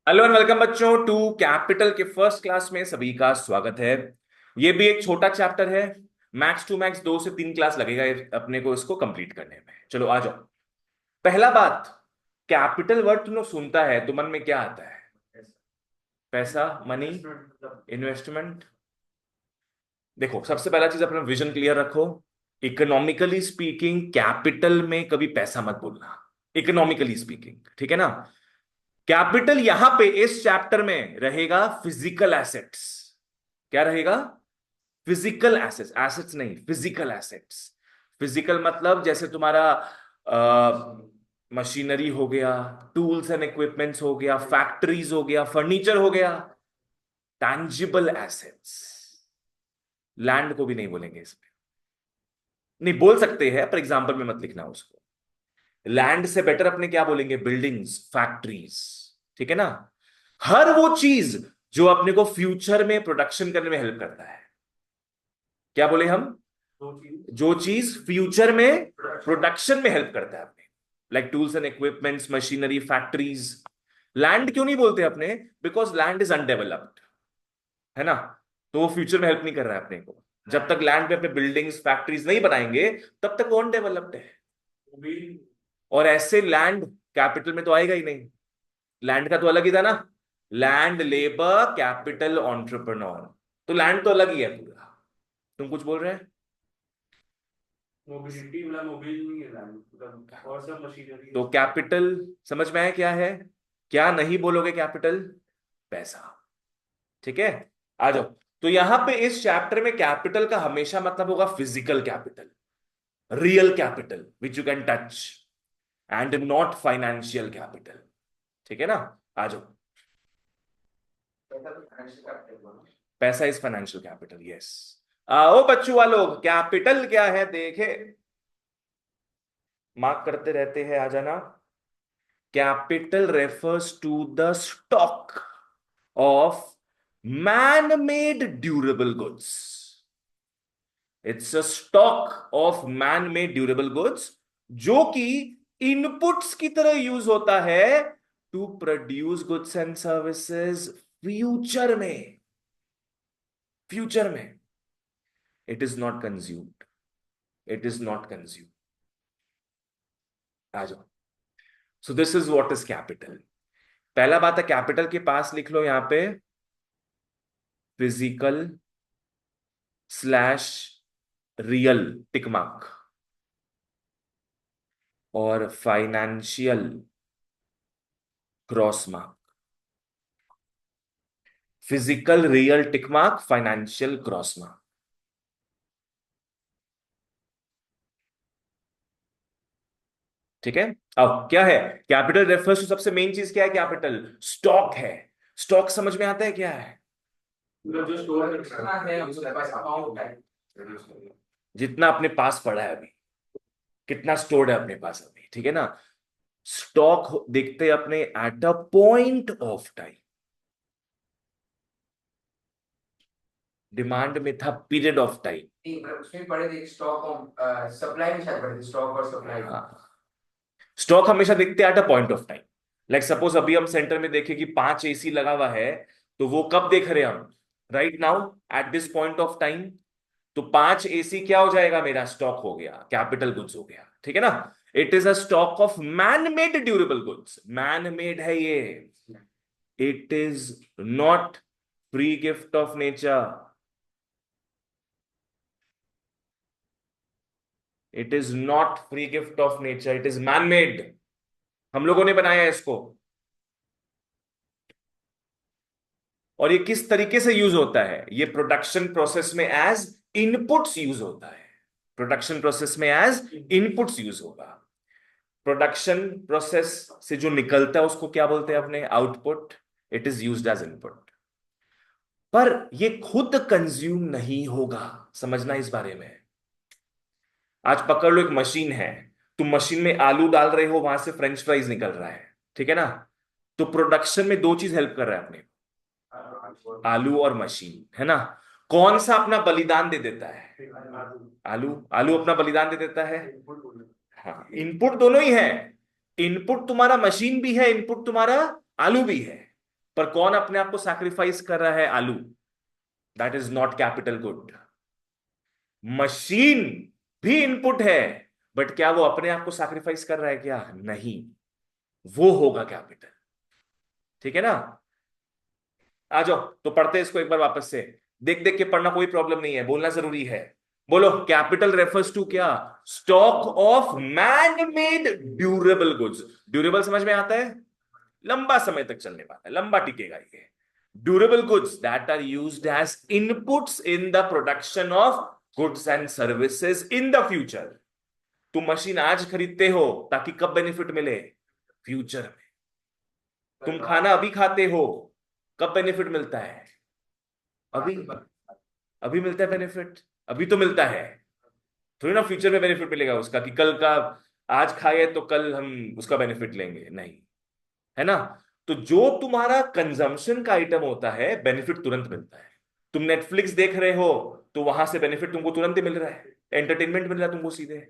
Hello and welcome बच्चों to capital के first class में सभी का स्वागत है। ये भी एक छोटा चैप्टर है। मैक्स टू मैक्स 2 से 3 क्लास लगेगा अपने को इसको कंप्लीट करने में। चलो आ जाओ। पहला बात, कैपिटल वर्ड तुम लोग सुनता है तो मन में क्या आता है? पैसा, मनी, इन्वेस्टमेंट। देखो, सबसे पहला चीज अपना विजन क्लियर रखो। इकोनॉमिकली स्पीकिंग कैपिटल में कभी पैसा मत बोलना। इकोनॉमिकली स्पीकिंग, ठीक है ना? कैपिटल यहां पे इस चैप्टर में रहेगा फिजिकल एसेट्स। क्या रहेगा? Physical assets. एसेट्स नहीं, फिजिकल एसेट्स। फिजिकल मतलब जैसे तुम्हारा मशीनरी हो गया, टूल्स एंड इक्विपमेंट्स हो गया, फैक्ट्रीज हो गया, फर्नीचर हो गया। Tangible assets. लैंड को भी नहीं बोलेंगे इसमें। नहीं बोल सकते हैं पर एग्जांपल में मत लिखना उसको। लैंड से बेटर अपने क्या बोलेंगे? Buildings, factories. ठीक है ना? हर वो चीज जो अपने को फ्यूचर में प्रोडक्शन करने में हेल्प करता है। क्या बोले हम? जो चीज फ्यूचर में प्रोडक्शन में हेल्प करता है अपने, like tools and equipments, machinery, factories. Land क्यों नहीं बोलते अपने? बिकॉज लैंड इज अनडेवलप्ड, है ना? तो वो फ्यूचर में हेल्प नहीं कर रहा है अपने को। जब तक लैंड पे अपने बिल्डिंग्स, फैक्ट्रीज नहीं बनाएंगे तब तक वो अनडेवलप्ड है। और ऐसे लैंड कैपिटल में तो आएगा ही नहीं। लैंड का तो अलग ही था ना। Land, labour, capital, entrepreneur. तो लैंड तो अलग ही है पूरा। तुम कुछ बोल रहे हैं? मोबिलिटी वाला मोबाइल नहीं है मतलब और सब मशीनरी तो कैपिटल समझ में आया क्या है? क्या नहीं बोलोगे? कैपिटल पैसा। ठीक है, आ जाओ। तो यहां पे इस चैप्टर में कैपिटल का हमेशा मतलब होगा physical capital, real capital which you can touch, and not financial capital. ठीक है ना? आ जाओ। पैसा तो फाइनेंशियल कैपिटल बोलो। पैसा इज फाइनेंशियल कैपिटल, यस। आओ बच्चों वालों, कैपिटल क्या है देखे। मार्क करते रहते हैं, आ जाना। Capital refers to the stock of man made durable goods. It's a stock of man made durable goods जो कि इनपुट्स की तरह यूज होता है to produce goods and services future में। फ्यूचर में it is not consumed. It is not consumed. आ जाओ। So this is what is capital. पहला बात है, कैपिटल के पास लिख लो यहां पे physical slash real tick mark, और financial cross mark. Physical real tick mark, financial cross mark. ठीक है। अब क्या है? कैपिटल रेफर्स टू, सबसे मेन चीज क्या है? कैपिटल स्टॉक है। स्टॉक समझ में आता है क्या है? मतलब जो स्टोर करना है उसके पास अकाउंट है। जितना अपने पास पड़ा है अभी, कितना स्टोर्ड है अपने पास अभी, ठीक है ना? स्टॉक देखते हैं अपने at a point of time. Demand में था पीरियड ऑफ टाइम। नहीं पर उसमें पढ़े थे स्टॉक ऑन सप्लाई में शायद पढ़े थे स्टॉक और सप्लाई। हाँ, स्टॉक हमेशा देखते हैं at a point of time. Like suppose अभी हम सेंटर में देखें कि 5 एसी लगा हुआ है, तो वो कब देख रहे हैं हम? Right now, at this point of time. तो 5 एसी क्या हो जाएगा? मेरा स्टॉक हो गया, कैपिटल गुड्स हो गया। ठीक है ना? It is a stock of man made durable goods. Man made है ये। It is not free gift of nature. It is not free gift of nature, it is man made. हम लोगों ने बनाया है इसको। और ये किस तरीके से यूज होता है? ये प्रोडक्शन प्रोसेस में एज इनपुट्स यूज होता है। प्रोडक्शन प्रोसेस में एज इनपुट्स यूज होगा। प्रोडक्शन प्रोसेस से जो निकलता है उसको क्या बोलते हैं अपने? Output. It is used as input. पर ये खुद कंज्यूम नहीं होगा, समझना इस बारे में। आज पकड़ लो, एक मशीन है, तुम मशीन में आलू डाल रहे हो, वहां से फ्रेंच फ्राइज निकल रहा है। ठीक है ना? तो प्रोडक्शन में दो चीज हेल्प कर रहा है अपने, आलू और मशीन, है ना? कौन सा अपना बलिदान दे देता है? आलू। आलू अपना बलिदान दे देता है। हाँ, इनपुट दोनों ही है। इनपुट तुम्हारा मशीन भी है, इनपुट तुम्हारा आलू भी है। पर कौन अपने आप को सैक्रिफाइस कर रहा है? आलू। That is not capital good. Machine भी इनपुट है, बट क्या वो अपने आप को सैक्रिफाइस कर रहा है? क्या नहीं, वो होगा कैपिटल। ठीक है ना? आ जाओ तो पढ़ते हैं इसको एक बार वापस से। देख देख के पढ़ना कोई प्रॉब्लम नहीं है, बोलना जरूरी है। बोलो, कैपिटल रेफर्स टू क्या? Stock of man made durable goods. Durable समझ में आता है? लंबा समय तक चलने वाला है, लंबा टिकेगा ये। Durable goods that are used as inputs in the production of goods and services in the future. तुम मशीन आज खरीदते हो ताकि कब बेनिफिट मिले? फ्यूचर में। तुम खाना अभी खाते हो, कब बेनिफिट मिलता है? अभी। अभी मिलता है बेनिफिट, अभी तो मिलता है। थोड़ी ना फ्यूचर में बेनिफिट मिलेगा उसका कि कल का आज खाए तो कल हम उसका बेनिफिट लेंगे, नहीं। है ना? तो जो तुम्हारा कंजम्पशन का आइटम होता है, बेनिफिट तुरंत मिलता है। तुम नेटफ्लिक्स देख रहे हो तो वहां से बेनिफिट तुमको तुरंत ही मिल रहा है, एंटरटेनमेंट मिल रहा है तुमको सीधे।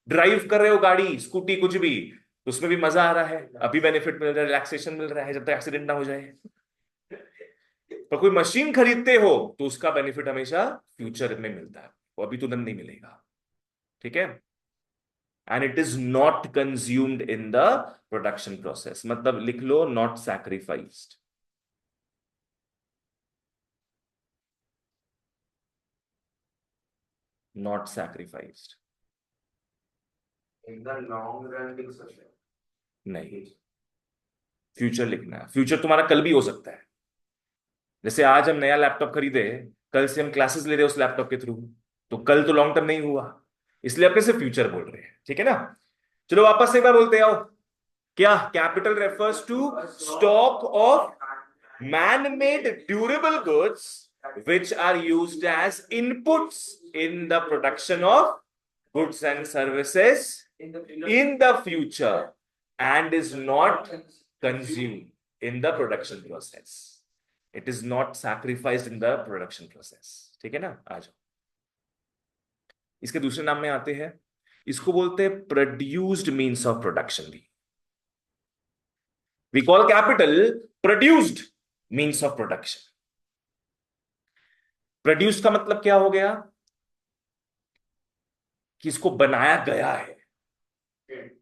ड्राइव कर रहे हो गाड़ी, स्कूटी, कुछ भी, उसमें भी मजा आ रहा है, अभी बेनिफिट मिल रहा है, रिलैक्सेशन मिल रहा है जब तक एक्सीडेंट ना हो जाए। पर कोई मशीन खरीदते हो तो उसका बेनिफिट हमेशा फ्यूचर में मिलता है, वो अभी तुरंत नहीं मिलेगा। ठीक है? And it is not consumed in the production process, मतलब लिख लो not sacrificed. Not sacrificed. In the long run लिख सकते हैं। नहीं, फ्यूचर लिखना है। फ्यूचर तुम्हारा कल भी हो सकता है। जैसे आज हम नया लैपटॉप खरीदे, कल से हम क्लासेस ले रहे हैं उस लैपटॉप के थ्रू, तो कल तो लॉन्ग टर्म नहीं हुआ, इसलिए अपने से फ्यूचर बोल रहे हैं। ठीक है ना? चलो वापस से एक बार बोलते आओ। क्या? Capital refers to stock of man made durable goods which are used as inputs in the production of goods and services in the future and is not consumed in the production process. It is not sacrificed in the production process. ठीक है ना? आ जाओ, इसके दूसरे नाम में आते हैं, इसको बोलते हैं प्रोड्यूस्ड मीन्स ऑफ प्रोडक्शन भी। We call capital produced means of production. Produce का मतलब क्या हो गया? कि इसको बनाया गया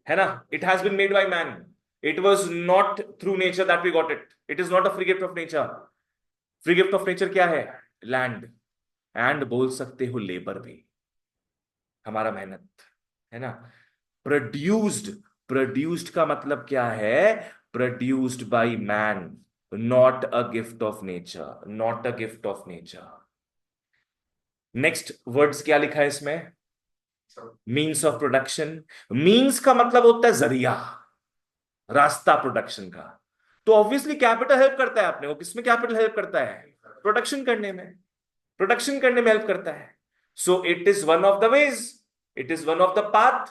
है ना? It has been made by man, it was not through nature that we got it, it is not a free gift of nature. Free gift of nature क्या है? लैंड, एंड बोल सकते हो लेबर भी, हमारा मेहनत, है ना? प्रोड्यूस्ड, प्रोड्यूस्ड का मतलब क्या है? Produced by man, not a gift of nature, not a gift of nature. Next words क्या लिखा है इसमें? Means of production. मीन्स का मतलब होता है जरिया, रास्ता प्रोडक्शन का। तो ऑब्वियसली कैपिटल हेल्प करता है अपने को, किसमें कैपिटल हेल्प करता है? प्रोडक्शन करने में, प्रोडक्शन करने में हेल्प करता है। So it is one of the ways, it is one of the path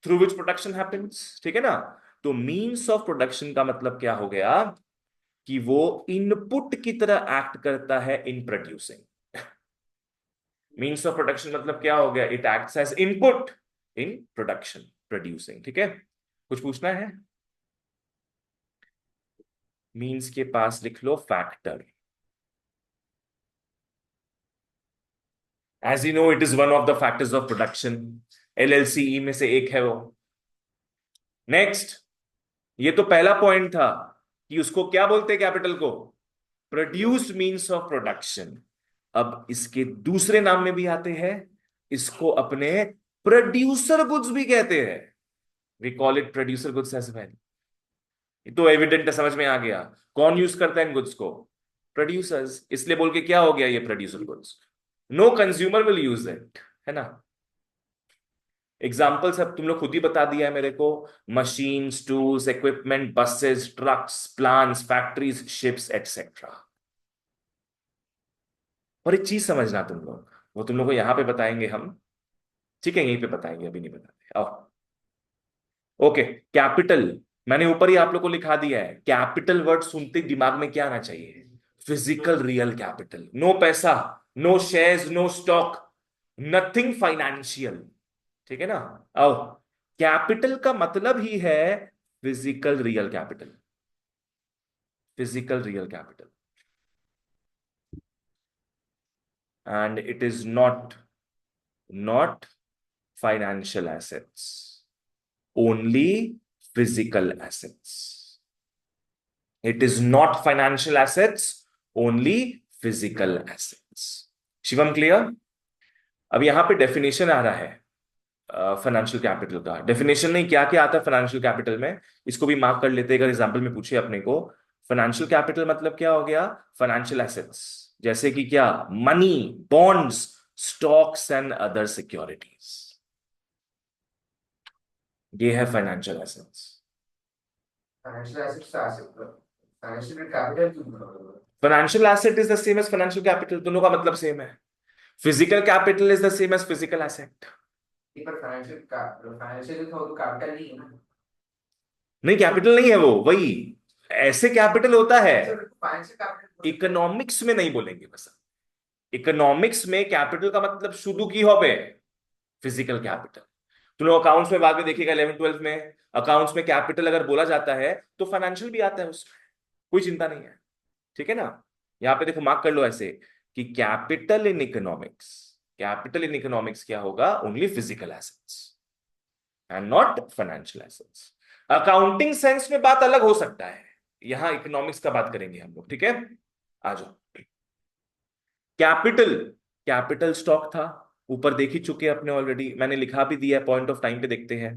through which production happens. ठीक है ना? तो मीन्स ऑफ प्रोडक्शन का मतलब क्या हो गया? कि वो इनपुट की तरह एक्ट करता है in producing. Means of production मतलब क्या हो गया? It acts as input in production, producing. ठीक है? कुछ पूछना है? मीन्स के पास लिख लो factor. As you know it is one of the factors of production, LLCE में से एक है वो। नेक्स्ट, ये तो पहला पॉइंट था कि उसको क्या बोलते हैं कैपिटल को? Produced means of production. अब इसके दूसरे नाम में भी आते हैं, इसको अपने प्रोड्यूसर गुड्स भी कहते हैं। We call it producer goods as well. ये तो एविडेंट है, समझ में आ गया। कौन यूज करता है इन गुड्स को? प्रोड्यूसर्स। इसलिए बोल के क्या हो गया ये producer goods? No consumer will use it, है ना? एग्जाम्पल सब तुम लोग खुद ही बता दिया है मेरे को। Machines, tools, equipment, buses, trucks, plants, factories, ships etcetera. और एक चीज समझना तुम लोग, वो तुम लोग को यहां पे बताएंगे हम। ठीक है, यहीं पे बताएंगे, अभी नहीं बताते। आओ, ओके। कैपिटल मैंने ऊपर ही आप लोग को लिखा दिया है। कैपिटल वर्ड सुनते ही दिमाग में क्या आना चाहिए? Physical real capital. नो पैसा, no shares, no stock, nothing financial. ठीक है ना? आओ, कैपिटल का मतलब ही है physical real capital. physical real capital, and it is not financial assets, only physical assets. It is not financial assets, only physical assets. Shivam clear? अब यहां पे डेफिनेशन आ रहा है फाइनेंशियल कैपिटल का। डेफिनेशन नहीं, क्या क्या आता है फाइनेंशियल कैपिटल में, इसको भी मार्क कर लेते हैं। अगर एग्जांपल में पूछे अपने को, फाइनेंशियल कैपिटल मतलब क्या हो गया? फाइनेंशियल एसेट्स, जैसे कि क्या? Money, bonds, stocks and other securities, ये है financial assets. Financial assets to asset. Financial capital to financial asset is the same as financial capital, दोनों का मतलब सेम है। Physical capital is the same as physical asset. पर financial तो capital नहीं है ना। नहीं, कैपिटल नहीं है वो, वही ऐसे कैपिटल होता है। फाइनेंशियल कैपिटल इकोनॉमिक्स में नहीं बोलेंगे बस। इकोनॉमिक्स में कैपिटल का मतलब शुरू की हो पे फिजिकल कैपिटल। तुम लोग अकाउंट्स में बाद में देखिएगा 11th 12th में, अकाउंट्स में कैपिटल अगर बोला जाता है तो फाइनेंशियल भी आता है उसमें, कोई चिंता नहीं है। ठीक है ना? यहां पे देखो, मार्क कर लो ऐसे कि कैपिटल इन इकोनॉमिक्स क्या होगा? Only physical assets and not financial assets. Accounting sense में बात अलग हो सकता है, यहां इकोनॉमिक्स का बात करेंगे हम लोग। ठीक है, आ जाओ। कैपिटल, कैपिटल स्टॉक था, ऊपर देख ही चुके अपने ऑलरेडी, मैंने लिखा भी दिया है, पॉइंट ऑफ टाइम पे देखते हैं।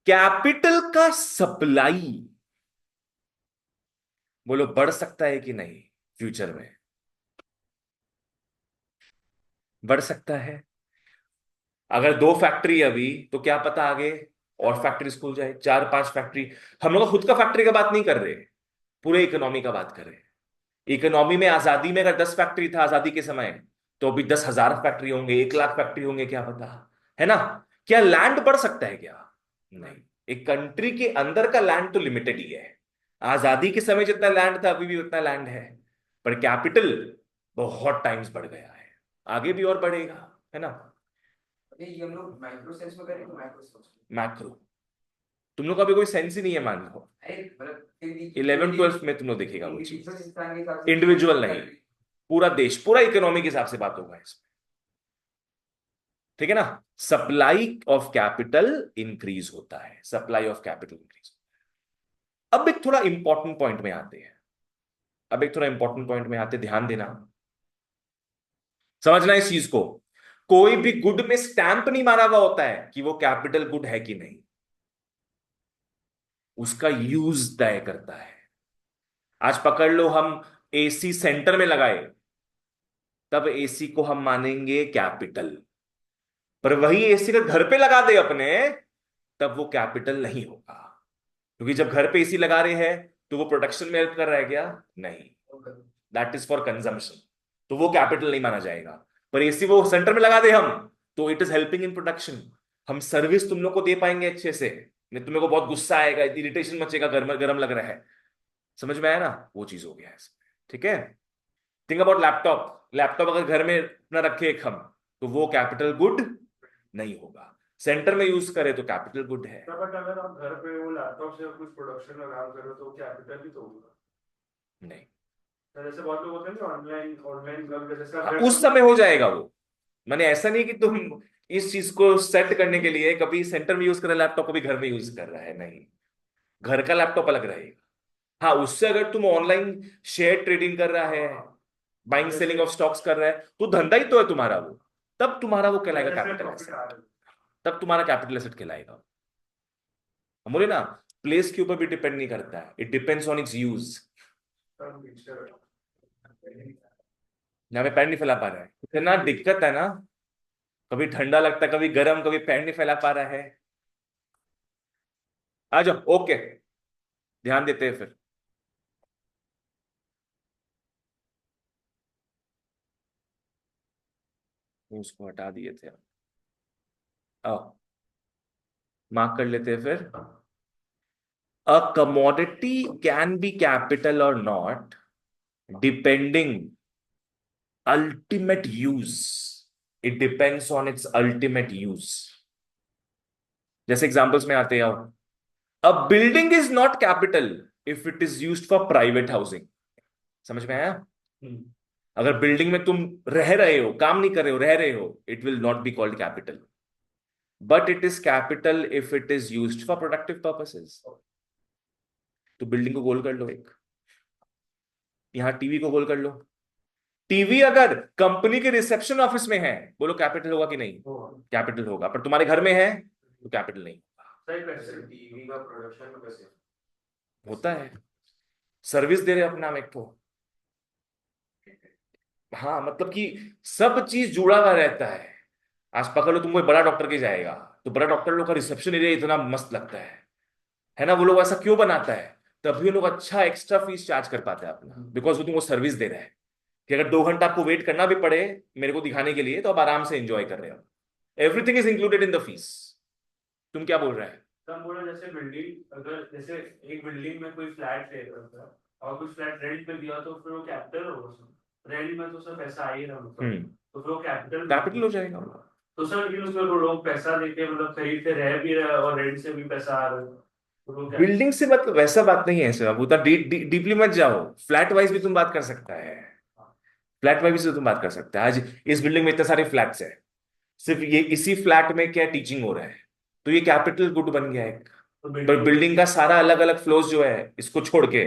कैपिटल का सप्लाई, बोलो बढ़ सकता है कि नहीं फ्यूचर में? बढ़ सकता है। अगर 2 फैक्ट्री अभी, तो क्या पता आगे और फैक्ट्री खुल जाए, 4 5 फैक्ट्री। हम लोग खुद का फैक्ट्री का बात नहीं कर रहे, पूरे इकोनॉमी का बात कर रहे हैं। इकोनॉमी में आजादी में अगर 10 फैक्ट्री था आजादी के समय, तो अभी 10,000 फैक्ट्री होंगे, 1 लाख फैक्ट्री होंगे, क्या पता, है ना? क्या लैंड बढ़ सकता है क्या? नहीं। एक कंट्री के अंदर का लैंड तो लिमिटेड ही है। आजादी के समय जितना लैंड था अभी भी उतना लैंड है, पर कैपिटल बहुत टाइम्स बढ़ गया है, आगे भी और बढ़ेगा, है ना? ये हम लोग माइक्रो सेंस में करें तो माइक्रो सेंस मैक्रो, तुम लोग का भी कोई सेंस ही नहीं है मान लो। मतलब 11th 12th में तुम लोग देखिएगा वो चीज, इंडिविजुअल इंसान के हिसाब से इंडिविजुअल नहीं, पूरा देश, पूरा इकोनॉमी के हिसाब से बात होगा इसमें। ठीक है ना? सप्लाई ऑफ कैपिटल इंक्रीज होता है, सप्लाई ऑफ कैपिटल इंक्रीज। अब एक थोड़ा इंपॉर्टेंट पॉइंट में आते हैं, ध्यान देना, समझना इस चीज को। कोई भी गुड में स्टैंप नहीं मारा हुआ होता है कि वो कैपिटल गुड है कि नहीं, उसका यूज तय करता है। आज पकड़ लो, हम एसी सेंटर में लगाए, तब एसी को हम मानेंगे कैपिटल, पर वही एसी का घर पे लगा दे अपने, तब वो कैपिटल नहीं होगा। क्योंकि जब घर पे एसी लगा रहे हैं तो वो प्रोडक्शन में हेल्प कर रहा है क्या? नहीं, दैट इज फॉर कंजम्पशन, तो वो कैपिटल नहीं माना जाएगा। पर एसी वो सेंटर में लगा दे हम, तो it is helping in production. हम सर्विस तुम लोग को दे पाएंगे अच्छे से, नहीं तुम्हें को बहुत गुस्सा आएगा, इरिटेशन मचेगा, गर्म गर्म लग रहा है, समझ में आया ना? वो चीज हो गया है इसमें। ठीक है? थिंक अबाउट लैपटॉप, लैपटॉप अगर घर में ना रखे एक हम, तो वो कैपिटल गुड नहीं होगा। सेंटर में यूज करे तो कैपिटल गुड है। बट अगर आप घर पे वो लैपटॉप से कुछ प्रोडक्शन में काम करो तो कैपिटल भी तो होगा। नहीं, तो जैसे बहुत लोग होते हैं कि ऑनलाइन ऑनलाइन वर्क जैसे हाँ, उस समय हो जाएगा वो। मैंने ऐसा नहीं कि तुम इस चीज को सेट करने के लिए कभी सेंटर में यूज कर रहे लैपटॉप, कभी घर में यूज कर रहा है, नहीं, घर का लैपटॉप अलग रहेगा। हाँ, उससे अगर तुम ऑनलाइन शेयर ट्रेडिंग कर रहा है, बाइंग सेलिंग ऑफ स्टॉक्स कर रहा है, तो धंधा ही तो है तुम्हारा वो, तब तुम्हारा वो कहलाएगा जैसे कैपिटल प्रॉफिट आ एसेट, रहा है। तब तुम्हारा कैपिटल एसेट कहलाएगा। हम बोले ना, प्लेस के ऊपर भी डिपेंड नहीं करता है, it depends on it's use. तब picture यहाँ पे पैर नहीं फैला पा रहा है, इतना दिक्कत है ना, कभी ठंडा लगता है, कभी गर्म, कभी पैर नहीं फैला पा रहा है। आ जाओ, ओके, ध्यान देते हैं फिर। उसको हटा दिए थे, आओ मार्क कर लेते हैं फिर। A commodity can be capital और not, depending ultimate use, it depends on its ultimate use. जैसे एग्जांपल्स में आते हैं, a building is not capital if it is used for private housing. समझ में आया? अगर बिल्डिंग में तुम रह रहे हो, काम नहीं कर रहे हो, रह रहे हो, it will not be called capital, but it is capital if it is used for productive purposes. तो बिल्डिंग को गोल कर लो एक, यहां टीवी को गोल कर लो। टीवी अगर कंपनी के रिसेप्शन ऑफिस में है, बोलो कैपिटल होगा कि नहीं? कैपिटल होगा। पर तुम्हारे घर में है तो कैपिटल नहीं टीवी का प्रोडक्शन कैसे? होता है। सर्विस दे रहे हो अपना एक तो। हाँ, मतलब कि सब चीज जुड़ा हुआ रहता है। आज पकड़ लो तुम कोई बड़ा डॉक्टर के जाएगा, तो बड़ा डॉक्टर लोग का रिसेप्शन एरिया इतना मस्त लगता है ना? वो लोग ऐसा क्यों बनाता है? तभी वो लोग अच्छा एक्स्ट्रा फीस चार्ज कर पाते हैं अपना, बिकॉज वो तुमको सर्विस दे रहा है कि अगर 2 घंटा आपको वेट करना भी पड़े मेरे को दिखाने के लिए, तो आप आराम से एंजॉय कर रहे हो। Everything is included in the fees. तुम क्या बोल रहे हैं? तो हम बोले जैसे बिल्डिंग, अगर जैसे एक बिल्डिंग में कोई फ्लैट ले रहा था और कुछ फ्लैट रेंट पे दिया, तो फिर वो कैपिटल होगा उसमें। रेंट में तो सर पैसा आ ही रहा मतलब, तो फिर वो कैपिटल कैपिटल हो जाएगा। तो सर लेकिन उसमें वो लोग पैसा देके मतलब खरीद के रह भी रहे हैं और रेंट से भी पैसा आ रहा है, तो वो क्या? बिल्डिंग से मतलब वैसा बात नहीं है सर, अब उतना डीपली मत जाओ। फ्लैट वाइज भी तुम बात कर सकता है। फ्लैट वाइज भी तुम बात कर सकता है। आज इस बिल्डिंग में इतने सारे फ्लैट्स है, सिर्फ ये इसी फ्लैट में क्या टीचिंग हो रहा है, तो ये कैपिटल गुड बन गया एक। तो पर बिल्डिंग का सारा अलग अलग फ्लोर्स जो है इसको छोड़ के,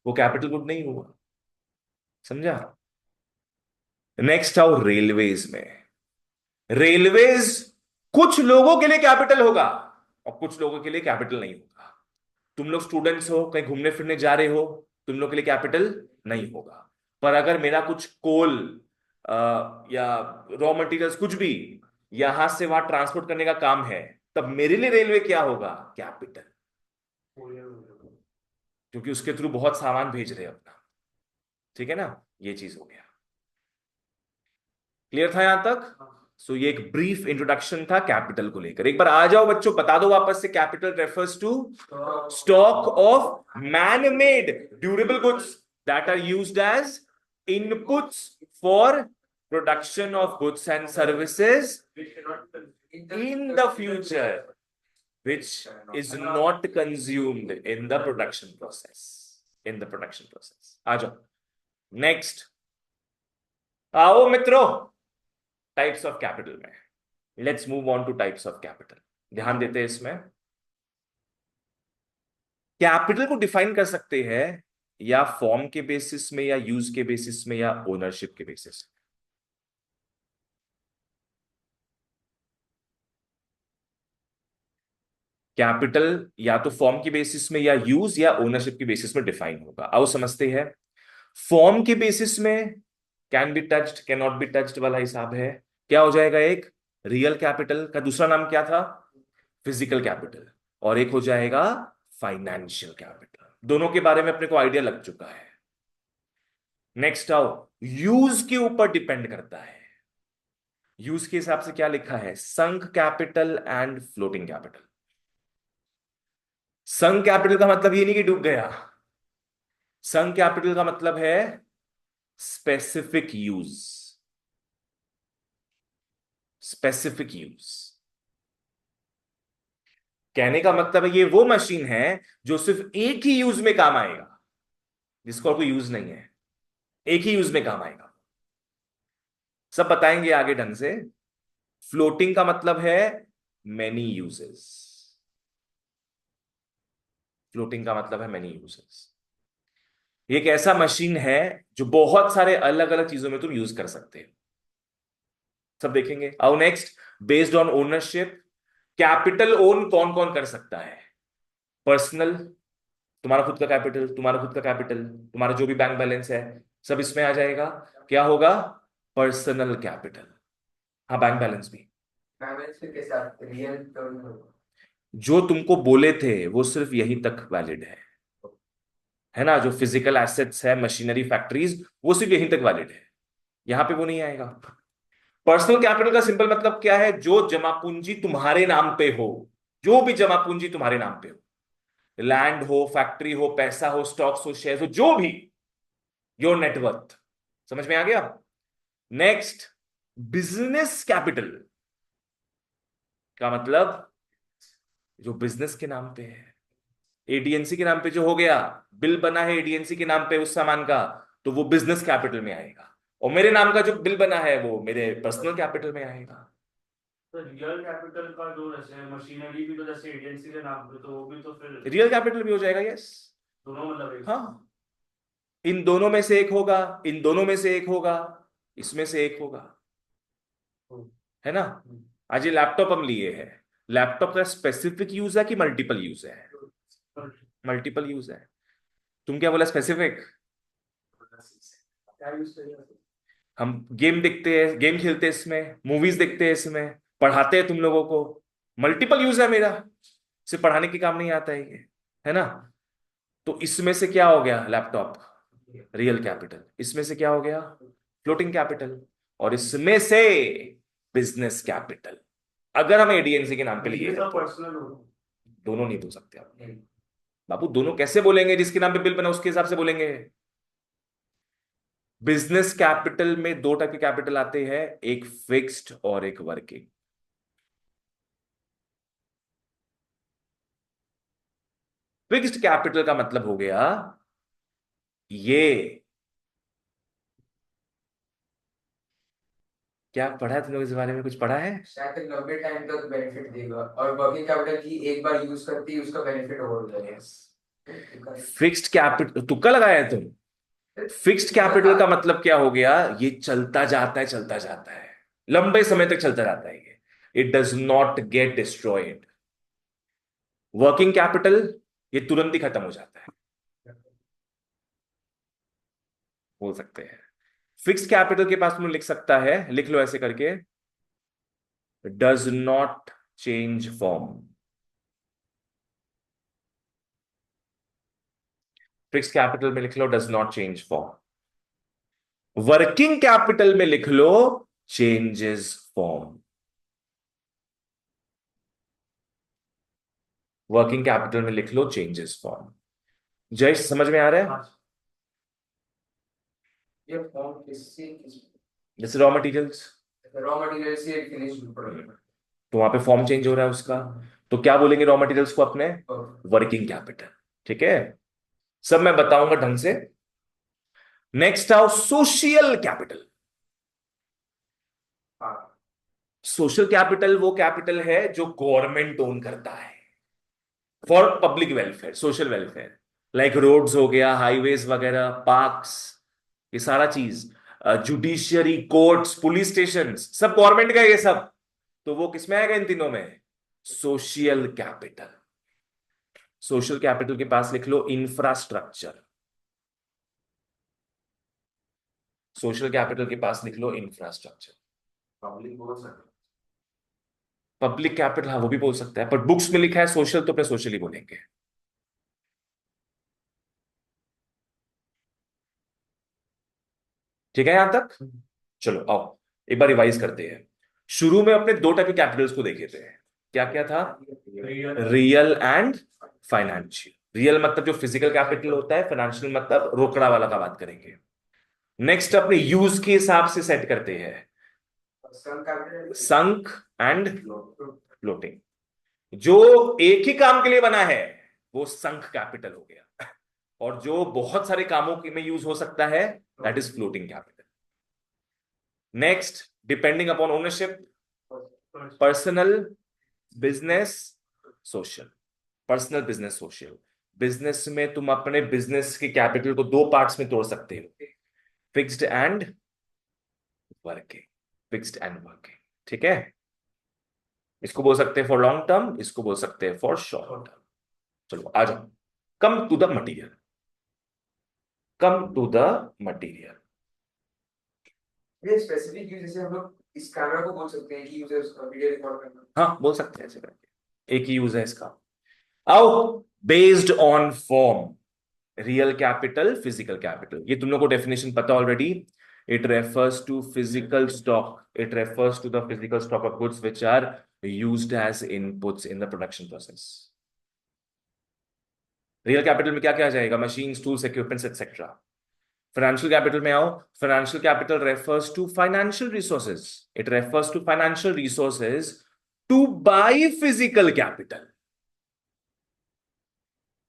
वो कैपिटल गुड नहीं हुआ। समझा? नेक्स्ट आओ रेलवेज में। रेलवेज कुछ लोगों के लिए कैपिटल होगा और कुछ लोगों के लिए कैपिटल नहीं होगा। तुम लोग स्टूडेंट्स हो, कहीं घूमने फिरने जा रहे हो, तुम लोग के लिए कैपिटल नहीं होगा। पर अगर मेरा कुछ कोल या रॉ मटेरियल्स कुछ भी यहां से वहां ट्रांसपोर्ट करने का काम है, तब मेरे लिए रेलवे क्या होगा? कैपिटल। क्योंकि उसके थ्रू बहुत सामान भेज रहे हैं अपना। ठीक है ना? ये चीज हो गया। क्लियर था यहां तक? सो ये एक ब्रीफ इंट्रोडक्शन था कैपिटल को लेकर। एक बार आ जाओ बच्चों, बता दो वापस से। Capital refers to stock of man made durable goods that are used as inputs for production of goods and services in the future, which is not consumed in the production process. In the production process. आ जाओ next. आओ मित्रों, types of capital में। Let's move on two types of capital. ध्यान देते हैं इसमें। Capital को define कर सकते हैं या फॉर्म के बेसिस में, या यूज के बेसिस में, या ओनरशिप के बेसिस में। कैपिटल या तो फॉर्म के बेसिस में, या यूज या ओनरशिप के बेसिस में डिफाइन होगा। आओ समझते हैं। फॉर्म के बेसिस में can be touched, can not be touched वाला हिसाब है। क्या हो जाएगा? एक रियल कैपिटल का दूसरा नाम क्या था? Physical capital. और एक हो जाएगा फाइनेंशियल कैपिटल। दोनों के बारे में अपने को आइडिया लग चुका है। नेक्स्ट आओ, यूज के ऊपर डिपेंड करता है। यूज के हिसाब से क्या लिखा है? Sunk capital and floating capital. Sunk capital का मतलब ये नहीं कि डूब गया। संक कैपिटल का मतलब है स्पेसिफिक यूज। स्पेसिफिक यूज कहने का मतलब है ये वो मशीन है जो सिर्फ एक ही यूज में काम आएगा, जिसको और कोई यूज नहीं है, एक ही यूज में काम आएगा। सब बताएंगे आगे ढंग से। फ्लोटिंग का मतलब है मेनी यूजेस। फ्लोटिंग का मतलब है मेनी यूजेस। ये एक ऐसा मशीन है जो बहुत सारे अलग अलग चीजों में तुम यूज कर सकते हो। सब देखेंगे। आओ next. Based on ownership, capital own कौन कौन कर सकता है? पर्सनल, तुम्हारा खुद का कैपिटल, तुम्हारा खुद का कैपिटल, तुम्हारा जो भी बैंक बैलेंस है, सब इसमें आ जाएगा। क्या होगा? Personal capital. हाँ, बैंक बैलेंस भी। बैलेंस के साथ रियल टर्म होगा। जो तुमको बोले थे वो सिर्फ यहीं तक वैलिड है ना? जो फिजिकल एसेट्स है, मशीनरी, फैक्ट्रीज, वो सिर्फ यहीं तक वैलिड है, यहां पे वो नहीं आएगा। पर्सनल कैपिटल का सिंपल मतलब क्या है? जो जमा पूंजी तुम्हारे नाम पे हो, जो भी जमा पूंजी तुम्हारे नाम पे हो, लैंड हो, फैक्ट्री हो, पैसा हो, स्टॉक्स हो, शेयर हो, जो भी, योर नेटवर्थ। समझ में आ गया? नेक्स्ट, बिजनेस कैपिटल का मतलब जो बिजनेस के नाम पे है। एडीएनसी के नाम पे जो हो गया, बिल बना है एडीएनसी के नाम पे उस सामान का, तो वो बिजनेस कैपिटल में आएगा, और मेरे नाम का जो बिल बना है वो मेरे पर्सनल कैपिटल में आएगा। तो रियल कैपिटल का जो जैसे मशीनरी भी तो जैसे एजेंसी के नाम पे, तो वो भी तो फिर रियल कैपिटल भी हो जाएगा, यस। दोनों मतलब एक। हाँ, इन दोनों में से एक होगा, इन दोनों में से एक होगा, इसमें से एक होगा, है ना। आज ये लैपटॉप हम लिए हैं, लैपटॉप का स्पेसिफिक यूज है कि मल्टीपल यूज है? मल्टीपल यूज है। तुम क्या बोला, स्पेसिफिक? क्या यूज करेंगे? हम गेम देखते हैं, गेम खेलते हैं इसमें, मूवीज देखते हैं इसमें, पढ़ाते हैं तुम लोगों को, मल्टीपल यूज है मेरा, सिर्फ पढ़ाने के काम नहीं आता है ये, है ना। तो इसमें से क्या हो गया, लैपटॉप रियल कैपिटल, इसमें से क्या हो गया, फ्लोटिंग कैपिटल, और इसमें से बिजनेस कैपिटल। अगर हम एडीएनसी के नाम पे लिए, ये सब पर्सनल हो। दोनों नहीं बोल सकते आप बाबू, दोनों कैसे बोलेंगे, जिसके नाम पे बिल बना उसके हिसाब से बोलेंगे। बिजनेस कैपिटल में दो टाइप के कैपिटल आते हैं, एक फिक्स्ड और एक वर्किंग। फिक्स्ड कैपिटल का मतलब हो गया ये, क्या पढ़ा है तुम लोग इस बारे में, कुछ पढ़ा है? शायद तक लंबे टाइम तक बेनिफिट देगा, और वर्किंग कैपिटल की एक बार यूज करते ही उसका बेनिफिट और हो जाएगा। फिक्स्ड कैपिटल तुक्का लगाया है तुम। फिक्स्ड कैपिटल का मतलब क्या हो गया, ये चलता जाता है, चलता जाता है, लंबे समय तक चलता जाता है ये, it does not get destroyed. Working capital ये तुरंत ही खत्म हो जाता है, बोल सकते हैं। फिक्स्ड कैपिटल के पास तुम लिख सकता है, लिख लो ऐसे करके, does not change form. Fixed capital में लिख लो does not change form, working capital में लिख लो चेंजेस फॉर्म। वर्किंग कैपिटल में लिख लो चेंजेस फॉर्म। जय, समझ में आ रहा है? ये फॉर्म किससे जैसे रॉ मटेरियल्स, रॉ मटेरियल से फिनिश्ड प्रोडक्ट। तो वहां पे फॉर्म चेंज हो रहा है उसका, तो क्या बोलेंगे रॉ मटेरियल्स को अपने, वर्किंग कैपिटल। ठीक है, सब मैं बताऊंगा ढंग से। नेक्स्ट आओ सोशल कैपिटल। सोशल कैपिटल वो कैपिटल है जो गवर्नमेंट ओन करता है for public welfare, social welfare, like roads हो गया, हाईवेज वगैरह, पार्क्स, ये सारा चीज, जुडिशियरी, कोर्ट्स, पुलिस स्टेशन, सब गवर्नमेंट का ये सब, तो वो किसमें आएगा इन तीनों में, सोशल कैपिटल। सोशल कैपिटल के पास लिख लो इंफ्रास्ट्रक्चर। सोशल कैपिटल के पास लिख लो इंफ्रास्ट्रक्चर। पब्लिक बोल सकते पब्लिक कैपिटल, हाँ वो भी बोल सकता है, पर बुक्स में लिखा है सोशल, तो अपने सोशल ही बोलेंगे। ठीक है यहां तक? चलो आओ एक बार रिवाइज करते हैं। शुरू में अपने दो टाइप के कैपिटल्स को देखे थे, क्या क्या था, रियल एंड फाइनेंशियल। रियल मतलब जो फिजिकल कैपिटल होता है, फाइनेंशियल मतलब रोकड़ा वाला का बात करेंगे। नेक्स्ट अपने यूज के हिसाब से सेट करते हैं, संक एंड फ्लोटिंग। जो एक ही काम के लिए बना है वो संक कैपिटल हो गया, और जो बहुत सारे कामों में यूज हो सकता है that is floating capital. Next, depending upon ownership, personal, business, social. Personal, business, social. Business में तुम अपने बिजनेस के कैपिटल को दो पार्ट्स में तोड़ सकते हो, fixed and working. Fixed and working, ठीक है। इसको बोल सकते हैं फॉर लॉन्ग टर्म, इसको बोल सकते हैं फॉर शॉर्ट टर्म। चलो आ जाओ, come to the material, come to the material. ये स्पेसिफिक यूज, जैसे हम लोग इस कैमरा को बोल सकते हैं कि यूजर्स वीडियो रिकॉर्ड करना। हाँ बोल सकते हैं ऐसे करके, एक ही यूज है इसका। आओ, based on form, real capital, physical capital, ये तुम लोग को डेफिनेशन पता already. It refers to physical stock, it refers to the physical stock of goods which are used as inputs in the production process. Real capital में क्या क्या आ जाएगा, machines, tools, equipments etcetera. Financial capital में आओ, financial capital refers to financial resources, it refers to financial resources to buy physical capital.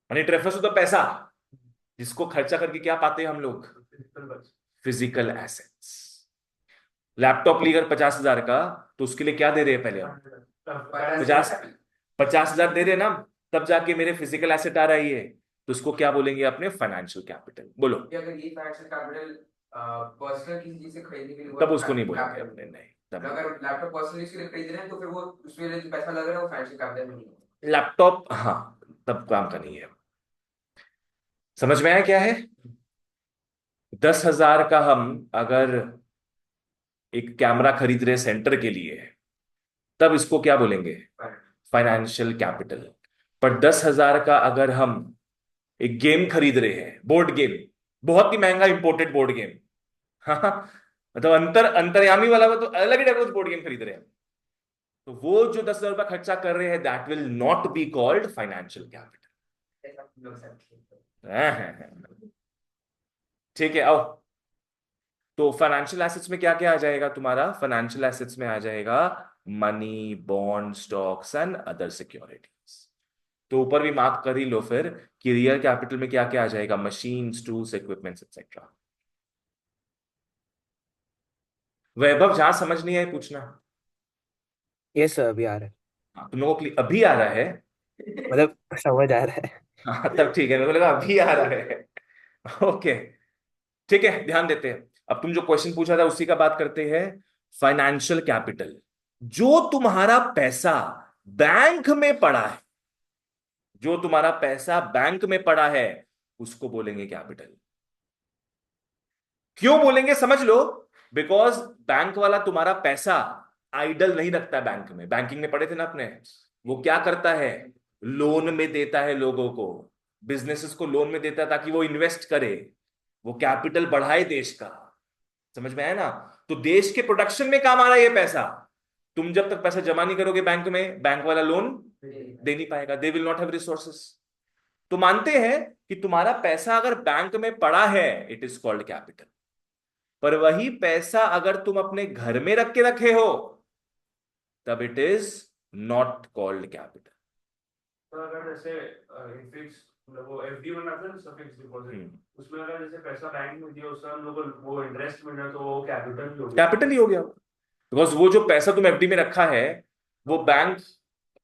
and it refers to the पैसा जिसको खर्चा करके क्या पाते हैं हम लोग, फिजिकल एसेट्स। लैपटॉप ली अगर 50,000 का, तो उसके लिए क्या दे रहे हैं पहले हम, 50,000 दे रहे हैं ना, तब जाके मेरे फिजिकल एसेट आ रहा है ये, तो उसको क्या बोलेंगे अपने, फाइनेंशियल कैपिटल। बोलो। अगर ये फाइनेंशियल कैपिटल पर्सनल किसी चीज से खरीदने के लिए तब उसको नहीं बोलेंगे अपने, नहीं तब अगर लैपटॉप पर्सनल यूज के लिए खरीद रहे हैं तो फिर वो उसमें जो पैसा लग रहा है वो फाइनेंशियल कैपिटल नहीं है। लैपटॉप, हाँ, तब काम का नहीं है। समझ में आया क्या है? 10,000 का हम अगर एक कैमरा खरीद रहे सेंटर के लिए, तब इसको क्या बोलेंगे, फाइनेंशियल कैपिटल। पर 10,000 का अगर हम एक गेम खरीद रहे हैं, बोर्ड गेम, बहुत ही महंगा इंपोर्टेड बोर्ड गेम, हाँ, मतलब अंतर्यामी वाला, तो अलग ही टाइप का बोर्ड गेम खरीद रहे हैं, तो वो जो 10,000 रुपया खर्चा कर रहे हैं, that will not be called financial capital. ठीक है, आओ। तो फाइनेंशियल एसेट्स में क्या क्या आ जाएगा तुम्हारा, फाइनेंशियल एसेट्स में आ जाएगा money, bond, stocks and other securities. तो ऊपर भी मार्क कर ही लो फिर कि रियल कैपिटल में क्या क्या आ जाएगा, मशीन्स, टूल्स, इक्विपमेंट्स एक्सेट्रा। वैभव, जहां समझ नहीं आए पूछना। यस सर, अभी आ रहा है। हाँ, तुम लोगों को अभी आ रहा है? मतलब समझ आ रहा है। हाँ तब ठीक है, मेरे को लगा अभी आ रहा है। ओके, ठीक है, ध्यान देते हैं। अब तुम जो क्वेश्चन पूछा था उसी का बात करते हैं। फाइनेंशियल कैपिटल, जो तुम्हारा पैसा बैंक में पड़ा है, जो तुम्हारा पैसा बैंक में पड़ा है, उसको बोलेंगे कैपिटल। क्यों बोलेंगे समझ लो, बिकॉज बैंक वाला तुम्हारा पैसा आइडल नहीं रखता है बैंक में। बैंकिंग में पढ़े थे ना अपने, वो क्या करता है, लोन में देता है लोगों को, बिजनेसेस को लोन में देता है ताकि वो इन्वेस्ट करे, वो कैपिटल बढ़ाए देश का। समझ में आया ना? तो देश के प्रोडक्शन में काम आ रहा है ये पैसा। तुम जब तक पैसा जमा नहीं करोगे बैंक में, बैंक वाला लोन दे नहीं पाएगा, they will not have resources. तो मानते हैं कि तुम्हारा पैसा अगर बैंक में पड़ा है, इट इज कॉल्ड कैपिटल। पर वही पैसा अगर तुम अपने घर में रख के रखे हो, तब it is not called capital. तो अगर जैसे फिक्स, मतलब वो एफडी बनाते हैं ना, फिक्स डिपॉजिट, उसमें अगर जैसे पैसा बैंक में दिया, उससे हम लोग को वो इंटरेस्ट मिल रहा है, तो वो कैपिटल ही हो गया। कैपिटल ही हो गया, बिकॉज वो जो पैसा तुम एफडी में रखा है, वो बैंक,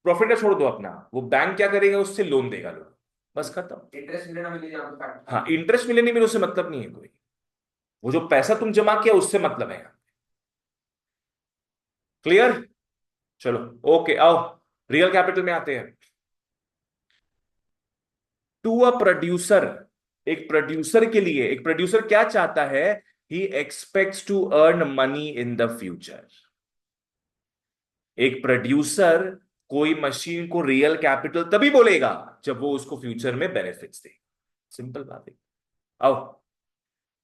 प्रॉफिट का छोड़ दो अपना, वो बैंक क्या करेगा, उससे लोन देगा लोग, बस खत्म। इंटरेस्ट मिले ना मिले यहाँ पे फैक्ट। हाँ, इंटरेस्ट मिले नहीं मिले उससे मतलब नहीं है कोई, वो जो पैसा तुम जमा किया उससे मतलब है। क्लियर? चलो, ओके, आओ रियल कैपिटल में आते हैं। टू अ प्रोड्यूसर, एक प्रोड्यूसर के लिए, एक प्रोड्यूसर क्या चाहता है, he expects to earn money in the future. एक प्रोड्यूसर कोई मशीन को रियल कैपिटल तभी बोलेगा जब वो उसको फ्यूचर में बेनिफिट्स दे। सिंपल बात है। आओ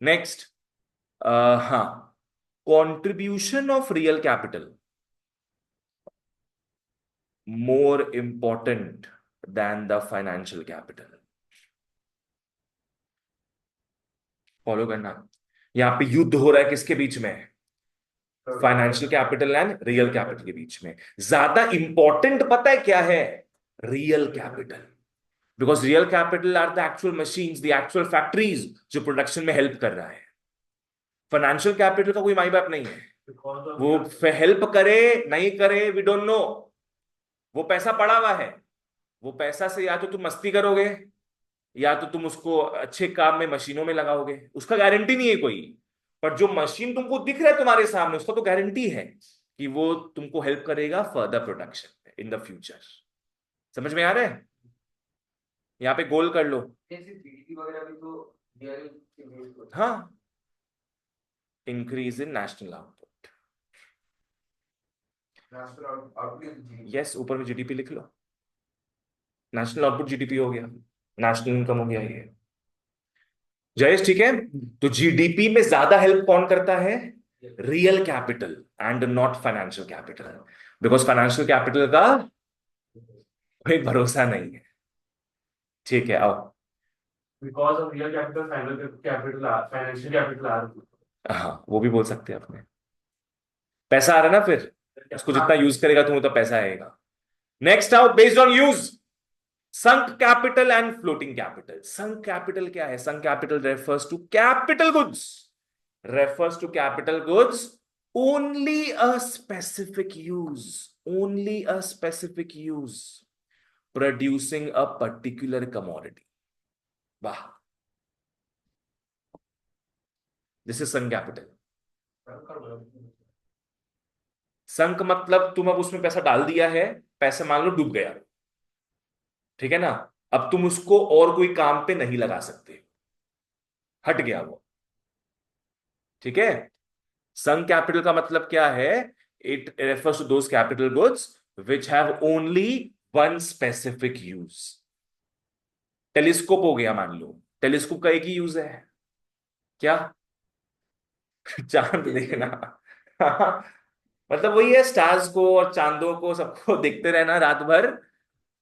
नेक्स्ट, हाँ, contribution of real capital more important than the financial capital। Follow करना। यहां पे युद्ध हो रहा है किसके बीच में, financial capital and real capital के बीच में। ज्यादा इंपॉर्टेंट पता है क्या है, real capital, because real capital R the actual machines, the actual factories जो प्रोडक्शन में हेल्प कर रहा है। फाइनेंशियल कैपिटल का कोई माई बाप नहीं है, वो हेल्प करे नहीं करे वी डोंट नो, वो पैसा पड़ा हुआ है, वो पैसा से या तो तुम मस्ती करोगे, या तो तुम उसको अच्छे काम में मशीनों में लगाओगे, उसका गारंटी नहीं है कोई। पर जो मशीन तुमको दिख रहा है तुम्हारे सामने, उसका तो गारंटी है कि वो तुमको हेल्प करेगा further production in the future. समझ में आ रहा है? यहाँ पे गोल कर लो। जीडीपी वगैरह भी तो रियल, हाँ, increase in national output. National output, yes, ऊपर में जीडीपी लिख लो, नेशनल आउटपुट जीडीपी हो गया, नेशनल इनकम हो गया ये। जयेश ठीक है? तो जीडीपी में ज्यादा हेल्प कौन करता है, real capital and not financial capital, because financial capital का कोई भरोसा नहीं है। ठीक है, आओ। Because of real capital, financial capital आ रही है। हाँ, वो भी बोल सकते हैं अपने, पैसा आ रहा है ना, फिर उसको जितना यूज करेगा तुम उतना पैसा आएगा। नेक्स्ट आओ, based on use. Sunk capital and floating capital. Sunk capital क्या है? Sunk capital refers to capital goods, refers to capital goods only a specific use, only a specific use, producing a particular commodity. वाह, this is sunk capital. संक मतलब तुम अब उसमें पैसा डाल दिया है, पैसा मान लो डूब गया, ठीक है ना, अब तुम उसको और कोई काम पे नहीं लगा सकते, हट गया वो, ठीक है. संक कैपिटल का मतलब क्या है? It refers to those capital goods which have only one specific use. Telescope हो गया, मान लो टेलीस्कोप का एक ही यूज है, क्या? चांद देखना. मतलब वही है, स्टार्स को और चांदों को सबको देखते रहना रात भर,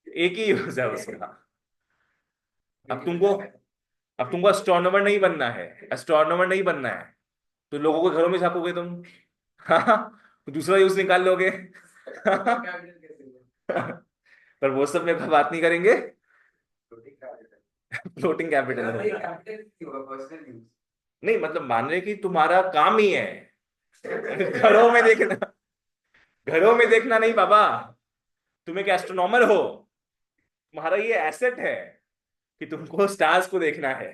एक ही यूज है उसका. अब तुमको अब तुमको एस्ट्रोनॉमर नहीं बनना है, एस्ट्रोनॉमर नहीं बनना है, तो लोगों के घरों में झांकोगे तुम. तो दूसरा यूज निकाल लोगे. कैपिटल कैसे हुआ? पर वो सब में बात नहीं करेंगे. Floating capital. फ्लोटिंग कैपिटल भाई है. कैपिटल क्यों हुआ? Personal use. नहीं मतलब मान रहे कि तुम्हारा काम ही है घरों में देखना, घरों में देखना नहीं बाबा. तुम एक एस्ट्रोनॉमर हो, तुम्हारा ये एसेट है कि तुमको स्टार्स को देखना है,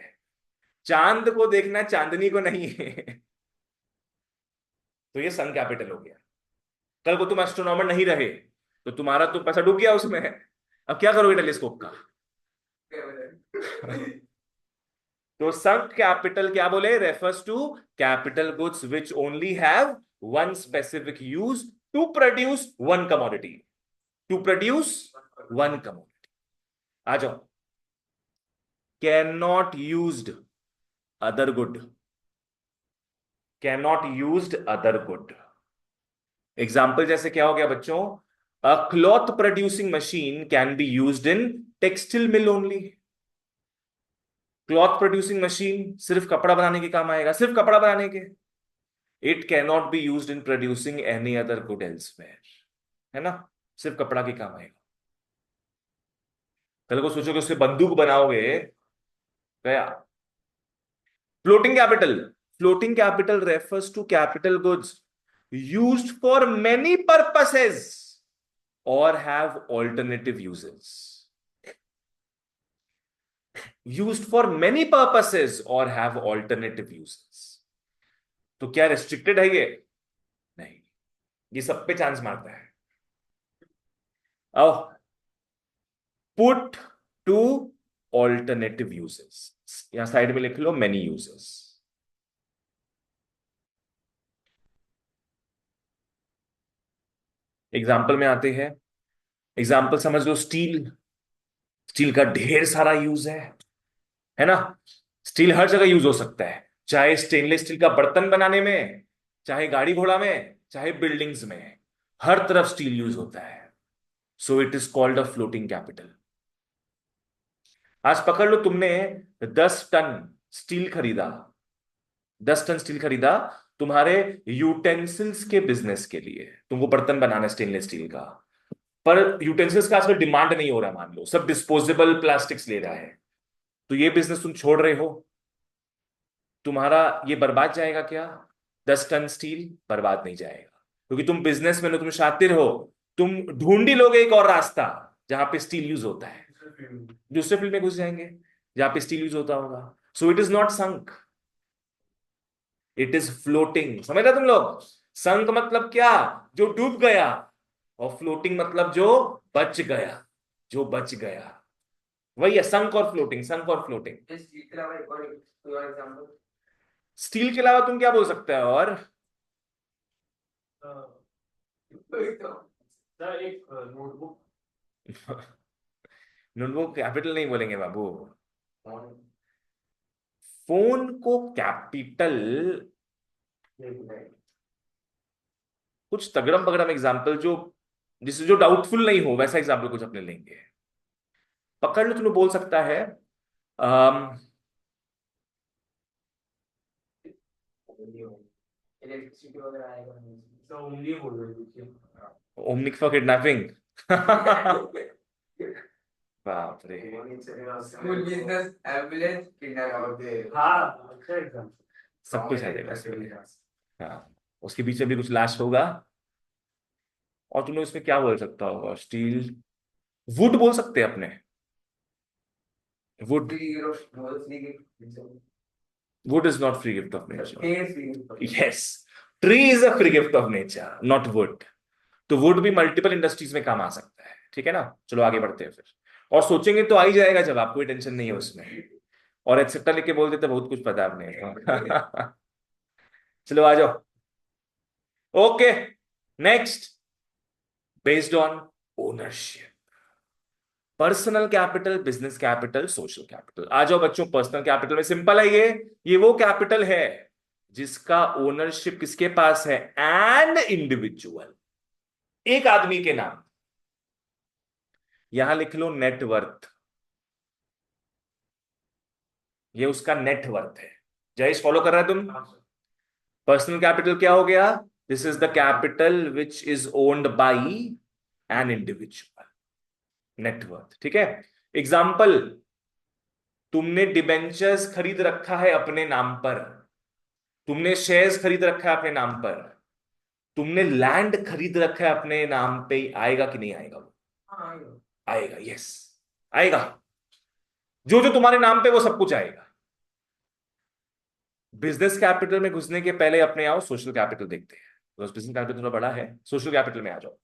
चांद को देखना, चांदनी को नहीं है. तो ये सन कैपिटल हो गया. कल को तुम एस्ट्रोनॉमर नहीं रहे तो तुम्हारा तो पैसा डूब गया उसमें. अब क्या करोगे टेलीस्कोप का? तो संक कैपिटल क्या बोले? Refers to capital goods which only have one specific use to produce one commodity, to produce one commodity. आ जाओ. Can not used other good, can not used other good. Example जैसे क्या हो गया बच्चों? A cloth producing machine can be used in textile mill only. Cloth producing machine सिर्फ कपड़ा बनाने के काम आएगा, सिर्फ कपड़ा बनाने के. It can not B used in producing any other good elsewhere, है ना, सिर्फ कपड़ा के काम आएगा. कल को सोचो कि उससे बंदूक बनाओगे, गया. Floating capital, floating capital refers to capital goods used for many purposes or have alternative uses. Used for many purposes or have alternative uses. तो क्या restricted है ये? नहीं, ये सब पे चांस मारता है. अब put to alternative uses, यहां साइड में लिख लो many uses. एग्जाम्पल में आते हैं. एग्जाम्पल समझ लो, स्टील. स्टील का ढेर सारा यूज है ना. स्टील हर जगह यूज हो सकता है, चाहे स्टेनलेस स्टील का बर्तन बनाने में, चाहे गाड़ी घोड़ा में, चाहे बिल्डिंग्स में, हर तरफ स्टील यूज होता है. So it is called a floating capital. आज पकड़ लो, तुमने 10 टन स्टील खरीदा, 10 टन स्टील खरीदा तुम्हारे यूटेंसिल्स के बिजनेस के लिए. तुमको बर्तन बनाना है स्टेनलेस स्टील का, पर यूटेंसिल्स का आजकल डिमांड नहीं हो रहा, मान लो सब डिस्पोजेबल प्लास्टिक्स ले रहा है, तो ये बिजनेस तुम छोड़ रहे हो, तुम्हारा ये बर्बाद जाएगा क्या? 10 टन स्टील बर्बाद नहीं जाएगा, क्योंकि तुम बिजनेसमैन हो, तुम शातिर हो, तुम ढूंढ ही लोगे एक और रास्ता जहां पे स्टील यूज होता है. दूसरे फील्ड में घुस जाएंगे जहां पे स्टील यूज होता होगा. So it is not sunk, it is floating. समझ रहे तुम लोग? संक मतलब क्या? जो डूब गया, और फ्लोटिंग मतलब जो बच गया, जो बच गया. वही है संक और फ्लोटिंग, संक और फ्लोटिंग. स्टील के अलावा एक और कोई और एग्जांपल? स्टील के अलावा तुम क्या बोल सकते हो? और सर एक नोटबुक. नोटबुक कैपिटल नहीं बोलेंगे बाबू. फोन को कैपिटल, कुछ तगड़म बगड़म एग्जाम्पल जो, जिससे जो डाउटफुल नहीं हो वैसा एग्जाम्पल कुछ अपने लेंगे. पकड़ लो, तुम्हें बोल सकता है इलेक्ट्रिसिटी वगैरह आएगा. सर उंगली बोल रहे थे. ओमनिक फॉर किडनैपिंग. बाप रे, स्कूल बिजनेस एम्बुलेंस किडनैप हाँ अच्छा एग्जाम। सब कुछ आ जाएगा उसमें। हाँ, उसके पीछे भी कुछ लास्ट होगा। और तुमने उसमें क्या बोल सकता होगा? स्टील, वुड बोल सकते हैं अपने, would. Wood is not free gift of nature. Yes, tree is a free gift of nature, not wood. तो wood भी मल्टीपल इंडस्ट्रीज में काम आ सकता है, ठीक है ना। चलो आगे बढ़ते हैं फिर। और सोचेंगे तो आ ही जाएगा जब, आपको कोई टेंशन नहीं है उसमें। और एक्सेप्टा लिख के बोल देते बहुत कुछ पता है आपने। चलो आ जाओ। Okay, next, based on ownership. Personal capital, business capital, social capital. आ जाओ बच्चों, पर्सनल कैपिटल में सिंपल है ये वो कैपिटल है जिसका ओनरशिप किसके पास है? एन इंडिविजुअल, एक आदमी के नाम। यहां लिख लो नेटवर्थ, ये उसका नेटवर्थ है। जयेश फॉलो कर रहा है तुम? पर्सनल कैपिटल क्या हो गया? This is the capital which is owned by an individual, net worth, ठीक है। एग्जाम्पल, तुमने डिबेंचर्स खरीद रखा है अपने नाम पर, तुमने शेयर्स खरीद रखा है अपने नाम पर, तुमने लैंड खरीद रखा है अपने नाम पे, आएगा कि नहीं आएगा? वो आएगा, यस आएगा। जो जो तुम्हारे नाम पे वो सब कुछ आएगा। बिजनेस कैपिटल में घुसने के पहले अपने आओ सोशल कैपिटल देखते हैं, बिजनेस कैपिटल थोड़ा बड़ा है। सोशल कैपिटल में आ जाओ,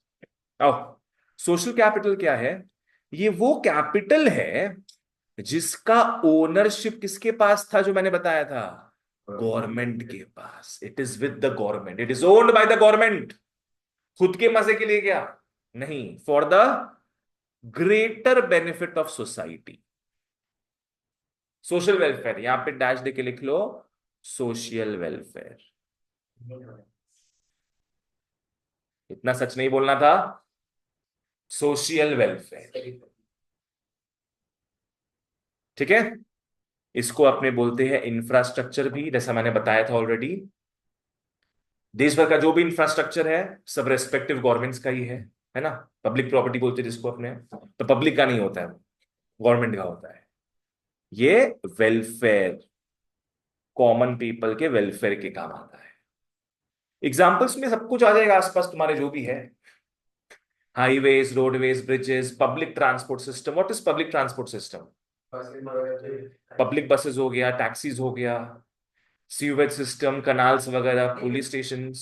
आओ। सोशल कैपिटल क्या है? ये वो कैपिटल है जिसका ओनरशिप किसके पास था, जो मैंने बताया था, गवर्नमेंट के पास। It is with the government, it is owned by the government. खुद के मजे के लिए क्या? नहीं, for the greater benefit of society, social welfare. यहां पे डैश देके लिख लो सोशल वेलफेयर। इतना सच नहीं बोलना था, सोशल वेलफेयर, ठीक है। इसको अपने बोलते हैं इंफ्रास्ट्रक्चर भी, जैसा मैंने बताया था ऑलरेडी। देश भर का जो भी इंफ्रास्ट्रक्चर है सब रेस्पेक्टिव गवर्नमेंट्स का ही है ना। पब्लिक प्रॉपर्टी बोलते हैं जिसको अपने, तो पब्लिक का नहीं होता है, गवर्नमेंट का होता है। ये वेलफेयर, कॉमन पीपल के वेलफेयर के काम आता है। एग्जाम्पल्स में सब कुछ आ जाएगा आसपास तुम्हारे जो भी है, highways, roadways, bridges, public transport system. What is public transport system? Public buses हो गया, टैक्सीज हो गया, सीवेज सिस्टम, कनाल्स वगैरह, पुलिस स्टेशन।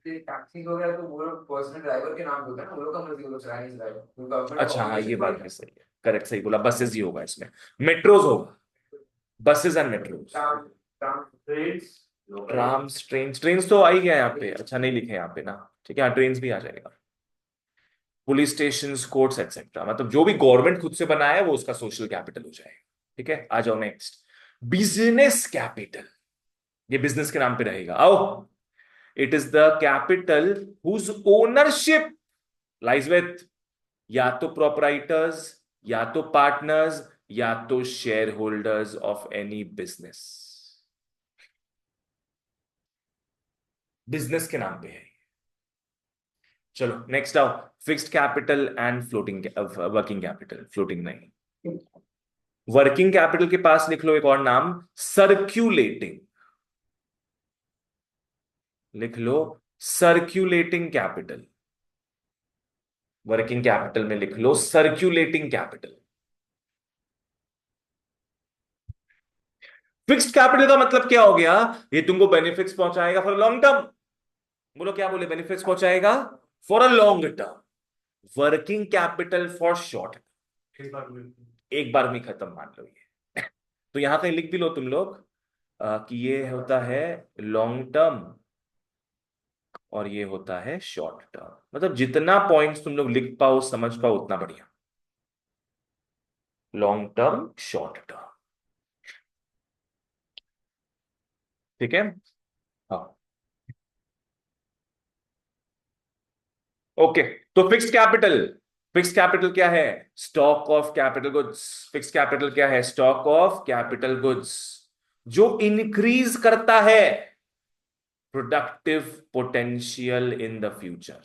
टैक्सी हो गया तो वो लोग पर्सनल ड्राइवर के नाम पे होता है ना, वो लोग का मर्जी, वो लोग चला नहीं ड्राइवर। अच्छा हाँ, ये बात भी सही है, करेक्ट, सही बोला। बसेस ही होगा इसमें, मेट्रोज होगा, buses and metros. Trams, trains तो आ ही गया यहाँ पे, अच्छा नहीं लिखे यहाँ पे ना, ठीक है। हाँ, ट्रेन्स भी आ जाएगा, पुलिस स्टेशन, कोर्ट्स एक्सेट्रा। मतलब जो भी गवर्नमेंट खुद से बनाया है वो उसका सोशल कैपिटल हो जाएगा, ठीक है। आ जाओ नेक्स्ट, बिजनेस कैपिटल। ये बिजनेस के नाम पे रहेगा, आओ। It is the capital whose ownership lies with या तो प्रोपराइटर्स, या तो पार्टनर्स, या तो share holders of any business. Business के नाम पे है। चलो नेक्स्ट आओ, fixed capital and floating, working capital, floating नहीं। वर्किंग कैपिटल के पास लिख लो एक और नाम, सर्क्यूलेटिंग। लिख लो सर्क्यूलेटिंग कैपिटल। वर्किंग कैपिटल में लिख लो सर्क्यूलेटिंग कैपिटल। फिक्स्ड कैपिटल का मतलब क्या हो गया? ये तुमको बेनिफिट्स पहुंचाएगा फॉर लॉन्ग टर्म। बोलो क्या बोले? बेनिफिट्स पहुंचाएगा for a long term. Working capital for short, एक बार में खत्म, मान लो ये। तो यहां कहीं लिख भी लो तुम लोग कि ये होता है लॉन्ग टर्म और ये होता है शॉर्ट टर्म। मतलब जितना पॉइंट्स तुम लोग लिख पाओ, समझ पाओ, उतना बढ़िया। लॉन्ग टर्म, शॉर्ट टर्म, ठीक है। हाँ, ओके। तो फिक्स्ड कैपिटल, फिक्स्ड कैपिटल क्या है? Stock of capital goods. Fixed capital क्या है? स्टॉक ऑफ कैपिटल गुड्स, जो इंक्रीज करता है productive potential in the future.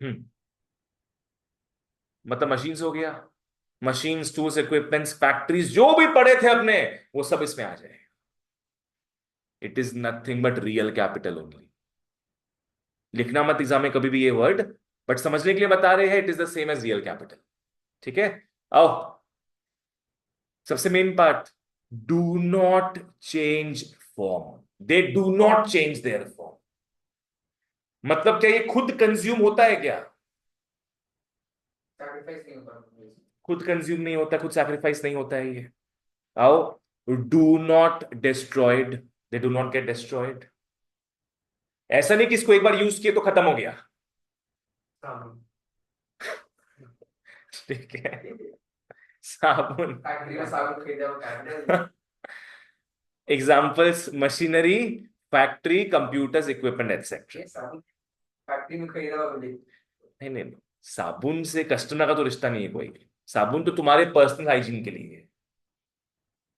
Hmm मतलब मशीन्स हो गया, मशीन्स, टूल्स, इक्विपमेंट्स, फैक्ट्रीज, जो भी पड़े थे अपने, वो सब इसमें आ जाए। It is nothing but real capital only. लिखना मत एग्जाम में कभी भी ये वर्ड, बट समझने के लिए बता रहे हैं, it is the same as real capital. ठीक है, आओ सबसे main part, do not change form. They do not change their form. मतलब क्या ये खुद कंज्यूम होता है क्या? सैक्रिफाइस नहीं होता। खुद कंज्यूम नहीं होता, खुद सैक्रिफाइस नहीं होता है ये। आओ, do not destroyed. They do not get destroyed. ऐसा नहीं कि इसको एक बार यूज किए तो खत्म हो गया। साबुन। ठीक है, साबुन। फैक्ट्री में साबुन खरीदा वो capital. Examples, machinery, factory, computers, equipment etcetera. ये साबुन फैक्ट्री में खरीदा हुआ बिल्डिंग। नहीं नहीं नहीं, साबुन से कस्टमर का तो रिश्ता नहीं है कोई। साबुन तो तुम्हारे पर्सनल हाइजीन के लिए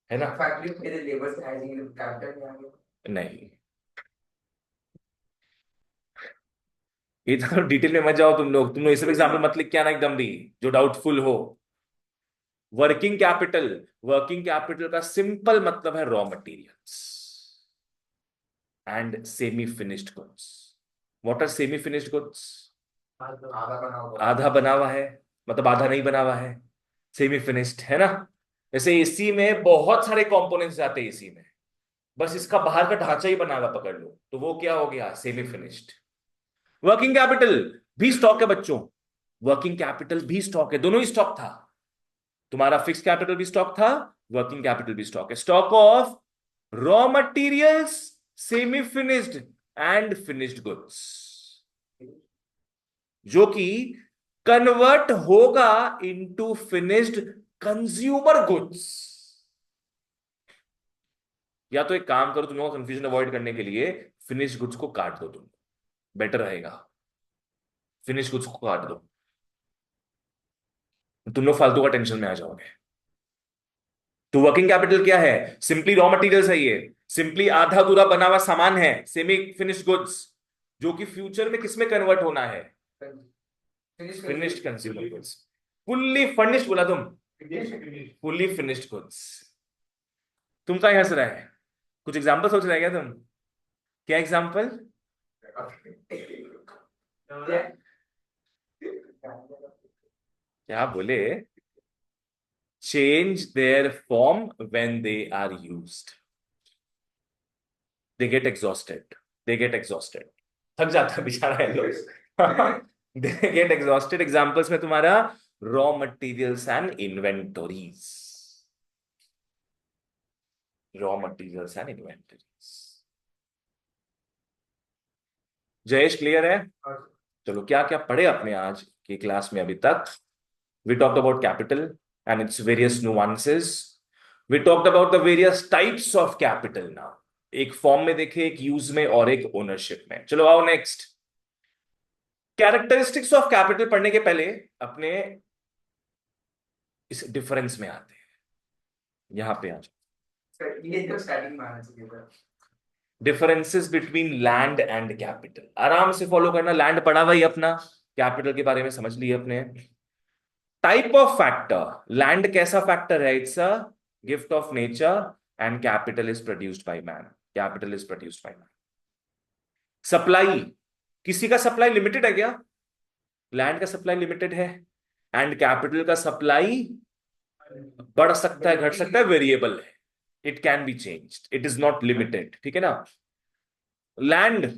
है ना? फैक्ट्री में खरीदे लेबर से हाइजीन कैपिटल में आ गया। नहीं, इतना डिटेल में मत जाओ तुम लोग। तुम लोग ये सब एग्जाम्पल मत लिख के आना एकदम भी, जो डाउटफुल हो। वर्किंग कैपिटल, वर्किंग कैपिटल का सिंपल मतलब है raw materials and semi finished goods. What are semi finished goods? आधा बना हुआ। आधा बना हुआ है, मतलब आधा नहीं बना हुआ है, सेमी फिनिश्ड है ना? जैसे एसी में बहुत सारे कंपोनेंट्स जाते हैं एसी में, बस इसका बाहर का ढांचा ही बना हुआ पकड़ लो, तो वो क्या हो गया? Semi finished. वर्किंग कैपिटल भी स्टॉक है बच्चों, वर्किंग कैपिटल भी स्टॉक है, दोनों ही स्टॉक था। तुम्हारा फिक्स कैपिटल भी स्टॉक था, वर्किंग कैपिटल भी स्टॉक है। Stock of raw materials, semi finished and finished goods, जो कि कन्वर्ट होगा इनटू फिनिश्ड कंज्यूमर गुड्स। या तो एक काम करो, तुम लोगों का कंफ्यूजन अवॉइड करने के लिए फिनिश्ड गुड्स को काट दो, तुम बेटर रहेगा। फिनिश्ड गुड्स को काट दो, तुम लोग फालतू का टेंशन में आ जाओगे। तो वर्किंग कैपिटल क्या है? सिंपली रॉ मटेरियल्स है ये, सिंपली आधा अधूरा बना हुआ सामान है, सेमी फिनिश्ड गुड्स, जो कि फ्यूचर में किसमें कन्वर्ट होना है? Finished consumer goods. Fully furnished बोला तुम, फुल्ली फिनिश्ड गुड्स। तुम क्या हंस रहा है? कुछ एग्जांपल सोच रहे हैं क्या तुम? क्या एग्जांपल? क्या बोले? Change their form when they are used. They get exhausted, they get exhausted, थक जाता है बेचारा है लोग। दे गेट एग्जॉस्टेड। एग्जांपल्स में तुम्हारा raw materials and inventories, raw materials and inventories. Jayesh clear है? चलो, क्या क्या पढ़े अपने आज की क्लास में अभी तक? We talked about capital and its various nuances. We talked about the various types of capital now. एक फॉर्म में देखे, एक यूज में और एक ओनरशिप में। चलो आओ नेक्स्ट, कैरेक्टरिस्टिक्स ऑफ कैपिटल पढ़ने के पहले अपने इस डिफरेंस में आते हैं। यहां पे आ जाओ, ये तो स्टार्टिंग में आना चाहिए था। Differences between land and capital. आराम से फॉलो करना, लैंड पढ़ा हुआ ही अपना, कैपिटल के बारे में समझ लिए अपने। टाइप ऑफ फैक्टर, लैंड कैसा फैक्टर है? It's a gift of nature and capital is produced by man, capital is produced by man. Supply, किसी का सप्लाई लिमिटेड है क्या? लैंड का सप्लाई लिमिटेड है, एंड कैपिटल का सप्लाई बढ़ सकता है, घट सकता है, वेरिएबल है, it can be changed, it is not limited. ठीक है ना? लैंड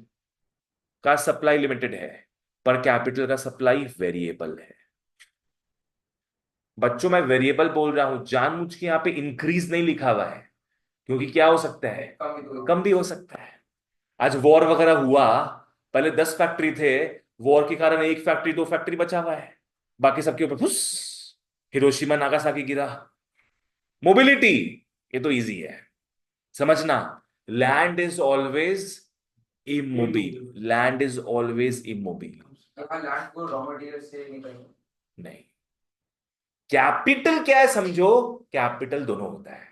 का सप्लाई लिमिटेड है, पर कैपिटल का सप्लाई वेरिएबल है। बच्चों मैं वेरिएबल बोल रहा हूं, जानबूझ के यहां पे इंक्रीज नहीं लिखा हुआ है, क्योंकि क्या हो सकता है? कम भी हो सकता है। आज वॉर वगैरह हुआ, पहले 10 फैक्ट्री थे, वॉर के कारण एक फैक्ट्री, 2 फैक्ट्री बचा हुआ है, बाकी सबके ऊपर फुस, हिरोशिमा नागासाकी गिरा। मोबिलिटी, ये तो इजी है समझना। Land is always immobile, land is always immobile. Land को रॉ मटेरियल से निकालेंगे। नहीं, कैपिटल क्या है समझो, कैपिटल दोनों होता है।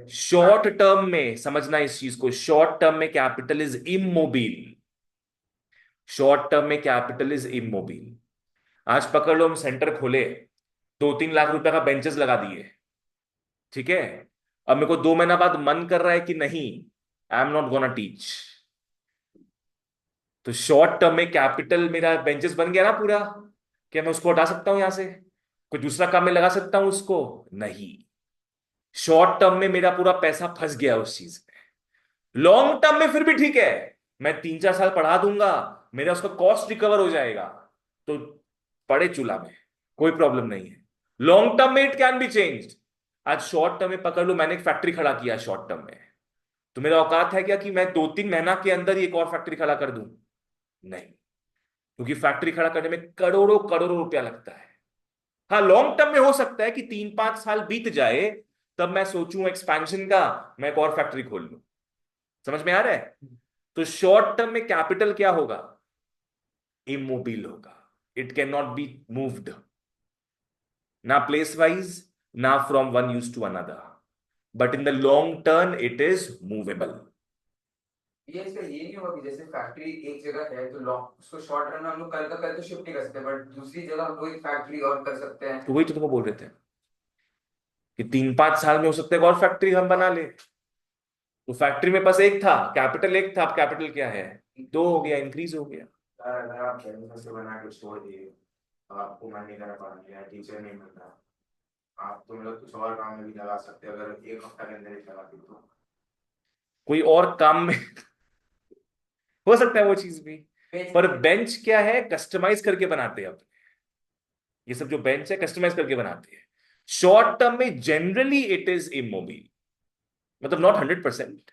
शॉर्ट टर्म में समझना इस चीज को, शॉर्ट टर्म में capital is immobile, short term में कैपिटल इज इमोबिल। आज पकड़ लो हम सेंटर खोले, 2-3 लाख रुपए का बेंचेस लगा दिए, ठीक है, अब मेरे को 2 महीना बाद मन कर रहा है कि नहीं, I am not gonna teach, तो शॉर्ट टर्म में कैपिटल मेरा बेंचेस बन गया ना पूरा, क्या मैं उसको हटा सकता हूं यहां से? कोई दूसरा काम में लगा सकता हूं उसको? नहीं। शॉर्ट टर्म में मेरा पूरा पैसा फंस गया उस चीज में। लॉन्ग टर्म में फिर भी ठीक है, मैं 3-4 साल पढ़ा दूंगा, मेरा उसका कॉस्ट रिकवर हो जाएगा, तो पड़े चूल्हा में, कोई प्रॉब्लम नहीं है। लॉन्ग टर्म में इट कैन बी चेंज्ड। आज शॉर्ट टर्म में पकड़ लो, मैंने एक फैक्ट्री खड़ा किया शॉर्ट टर्म में, तो मेरा औकात है क्या कि मैं 2-3 महीना के अंदर ही एक और फैक्ट्री खड़ा कर दूं? नहीं, क्योंकि फैक्ट्री खड़ा करने में करोड़ों करोड़ों रुपया लगता है। हाँ, लॉन्ग टर्म में हो सकता है कि 3-5 साल बीत जाए, तब मैं सोचूं एक्सपेंशन का, मैं एक और फैक्ट्री खोल लूं। समझ में आ रहा है? तो शॉर्ट टर्म में कैपिटल क्या होगा? इमोबिल होगा, it can not be moved, ना प्लेस वाइज, ना from one use to another, but in the long term it is movable. ये इसका ये नहीं होगा कि जैसे फैक्ट्री एक जगह है तो लॉन्ग उसको शॉर्ट रन में हम लोग कल का कल तो शिफ्ट नहीं कर सकते, बट दूसरी जगह हम लोग एक फैक्ट्री और कर सकते हैं। तो वही तो तुमको बोल रहे थे कि 3-5 साल में हो सकता है एक और फैक्ट्री हम बना ले। तो फैक्ट्री में बस एक था कैपिटल, एक था, अब कैपिटल क्या है? 2 हो गया, इंक्रीज हो गया। यार अगर आप कैंपस से बना के छोड़ दिए, आपको मन नहीं कर पा रहा है, टीचर नहीं मिलता, आप तो मतलब कुछ और काम में भी लगा सकते हैं अगर एक हफ्ता के अंदर ही लगा दी तो। कोई और काम में हो सकता है वो चीज भी, पर बेंच क्या है, कस्टमाइज करके बनाते हैं अब। ये सब जो बेंच है कस्टमाइज करके बनाते हैं। शॉर्ट टर्म में जनरली इट इज इमोबिल, मतलब नॉट 100%।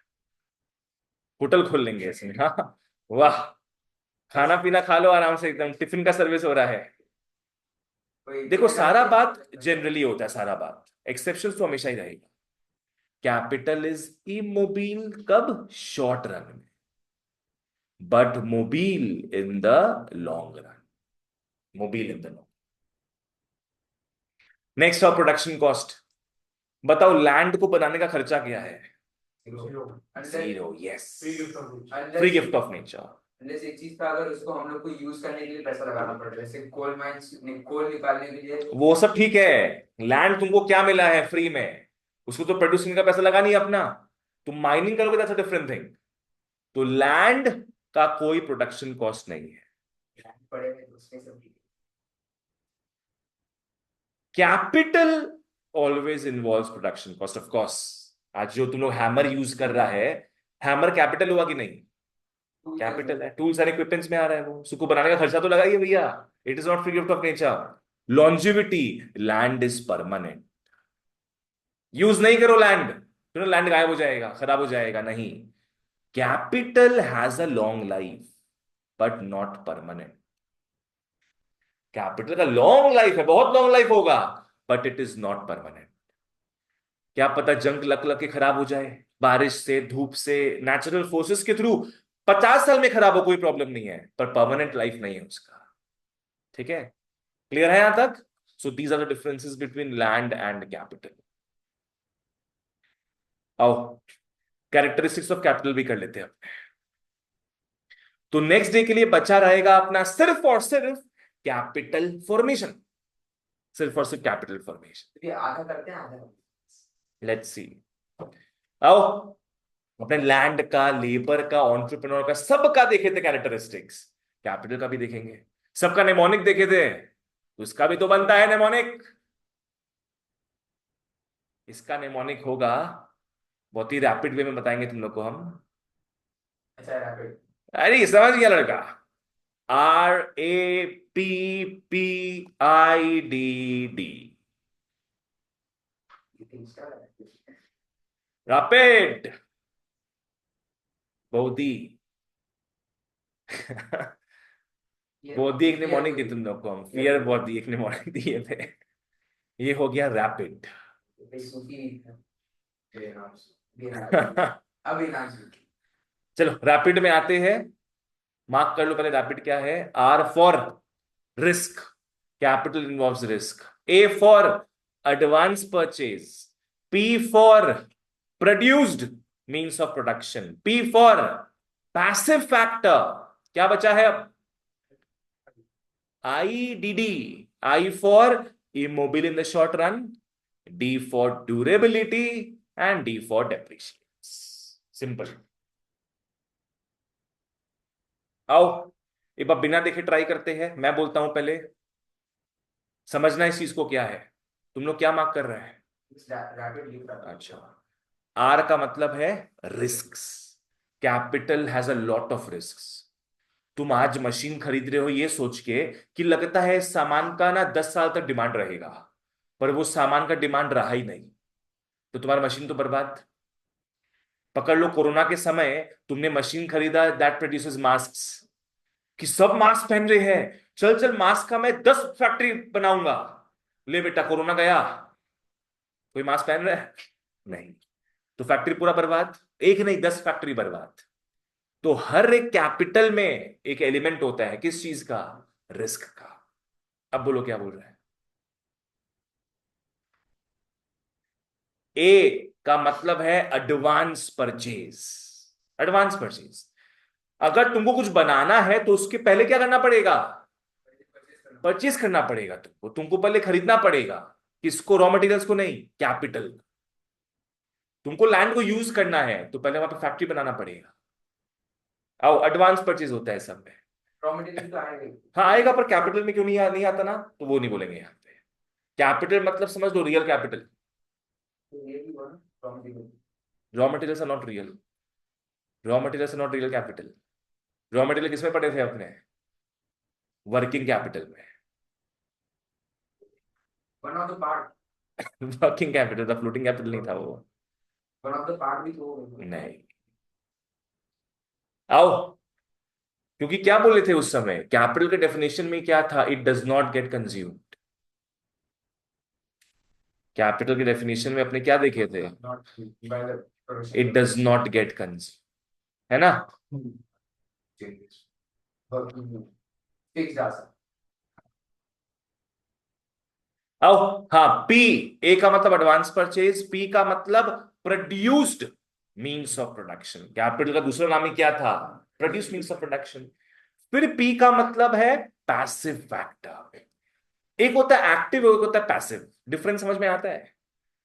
होटल खोल लेंगे ऐसे, हाँ, वाह, खाना पीना खा लो आराम से, एकदम टिफिन का सर्विस हो रहा है। देखो सारा बात जनरली होता है, सारा बात, एक्सेप्शन तो हमेशा ही रहेगा। कैपिटल इज इमोबिल कब? शॉर्ट रन में, but mobile in the long run, mobile in the long. Next of production cost, बताओ लैंड को बनाने का खर्चा क्या है? Zero, yes, free gift of nature. जैसे एक चीज का अगर उसको हम लोग को यूज करने के लिए पैसा लगाना पड़ रहा है, जैसे कोल माइंस कोल निकालने के लिए, वो सब ठीक है, लैंड तुमको क्या मिला है फ्री में, उसको तो प्रोड्यूसिंग का पैसा लगा नहीं अपना, तुम माइनिंग करोगे, दैट्स अ डिफरेंट थिंग। तो लैंड का कोई प्रोडक्शन कॉस्ट नहीं है। पड़े हैं उसमें सब capital always involves production cost, of course. आज जो तुम लोग हैमर यूज कर रहा है, हैमर कैपिटल हुआ कि नहीं? कैपिटल है, टूल्स एंड इक्विपमेंट्स में आ रहा है, वो उसको बनाने का खर्चा तो लगाइए भैया, it is not free gift of nature. Longevity, land is permanent, use नहीं करो लैंड, तो लैंड गायब हो जाएगा, खराब हो जाएगा, नहीं। Capital has a long life but not permanent. Capital का लॉन्ग लाइफ है, बहुत लॉन्ग लाइफ होगा, but it is not permanent. क्या पता जंग लग लग के खराब हो जाए, बारिश से, धूप से, नेचुरल फोर्सेस के थ्रू 50 साल में खराब हो, कोई प्रॉब्लम नहीं है, पर परमानेंट लाइफ नहीं है उसका। ठीक है, क्लियर है यहां तक? So these are the differences between land and capital. आओ कैरेक्टरिस्टिक्स ऑफ कैपिटल भी कर लेते हैं अपने। तो नेक्स्ट डे के लिए बचा रहेगा अपना सिर्फ और सिर्फ कैपिटल फॉर्मेशन, सिर्फ और सिर्फ कैपिटल फॉर्मेशन। ये आधा करते हैं आधा। लेट्स सी, आओ अपने लैंड का, लेबर का, एंटरप्रेन्योर का, सबका देखे थे कैरेक्टरिस्टिक्स, कैपिटल का भी देखेंगे। सबका नेमोनिक देखे थे, उसका भी तो बनता है नेमोनिक। इसका नेमोनिक होगा, बहुत ही रैपिड वे में बताएंगे तुम लोग को हम। अच्छा रैपिड, अरे समझ गया लड़का, RAPPIDD, रैपिड बोधी। बोधी एक नेमोनिक दी तुम लोग को हम, फियर बोधी एक नेमोनिक दिए थे, ये हो गया रैपिड। अभी नाम सुन। चलो रैपिड में आते हैं, मार्क कर लो पहले रैपिड क्या है। R for risk, capital involves risk. A for advance purchase. P for produced means of production. P for passive factor, क्या बचा है अब? IDD. I for immobile in the short run, D for durability, and D for depreciation. Simple. आओ एक बार बिना देखे try करते हैं। मैं बोलता हूं पहले, समझना इस चीज को क्या है। तुम लोग क्या मार्क कर रहे हैं? रैपिडली अच्छा, आर का मतलब है risks. Capital has a lot of risks. तुम आज मशीन खरीद रहे हो ये सोच के कि लगता है इस सामान का ना 10 साल तक डिमांड रहेगा, पर वो सामान का डिमांड रहा ही नहीं, तो तुम्हारा मशीन तो बर्बाद। पकड़ लो कोरोना के समय तुमने मशीन खरीदा दैट प्रोड्यूसेस मास्क, कि सब मास्क पहन रहे हैं, चल चल मास्क का मैं 10 फैक्ट्री बनाऊंगा। ले बेटा कोरोना गया, कोई मास्क पहन रहा है नहीं, तो फैक्ट्री पूरा बर्बाद। एक नहीं 10 फैक्ट्री बर्बाद। तो हर एक कैपिटल में एक एलिमेंट होता है किस चीज का? रिस्क का। अब बोलो क्या बोल रहे हैं? ए का मतलब है एडवांस परचेज। एडवांस परचेज, अगर तुमको कुछ बनाना है तो उसके पहले क्या करना पड़ेगा? परचेज करना पड़ेगा। तुमको पहले खरीदना पड़ेगा। किसको? रॉ मटेरियल्स को नहीं, कैपिटल। तुमको लैंड को यूज करना है तो पहले वहां पे फैक्ट्री बनाना पड़ेगा। आओ एडवांस परचेज होता है सब में। रॉ मटेरियल तो आएगा। हाँ आएगा, पर कैपिटल में क्यों नहीं आता ना, तो वो नहीं बोलेंगे यहाँ पे। कैपिटल मतलब समझ लो रियल कैपिटल। तो ये भी हुआ ना raw material. Raw materials are not real. Raw materials are not real capital. Raw material किसमें पढ़े थे अपने? वर्किंग कैपिटल में। One of the part. Working capital था, फ्लोटिंग कैपिटल नहीं था वो। वन ऑफ द पार्ट भी तो नहीं। आओ, क्योंकि क्या बोले थे उस समय कैपिटल के डेफिनेशन में क्या था? It does not gate consumed. Capital के डेफिनेशन में अपने क्या देखे थे? Not by the it does not get consume, है ना? Fix answer. आओ, हाँ पी। ए का मतलब एडवांस परचेज, पी का मतलब produced means of production. Capital का दूसरा नाम ही क्या था? Produce means of production. फिर पी का मतलब है पैसिव फैक्टर। एक होता है एक्टिव, एक होता है पैसिव। डिफरेंस समझ में आता है?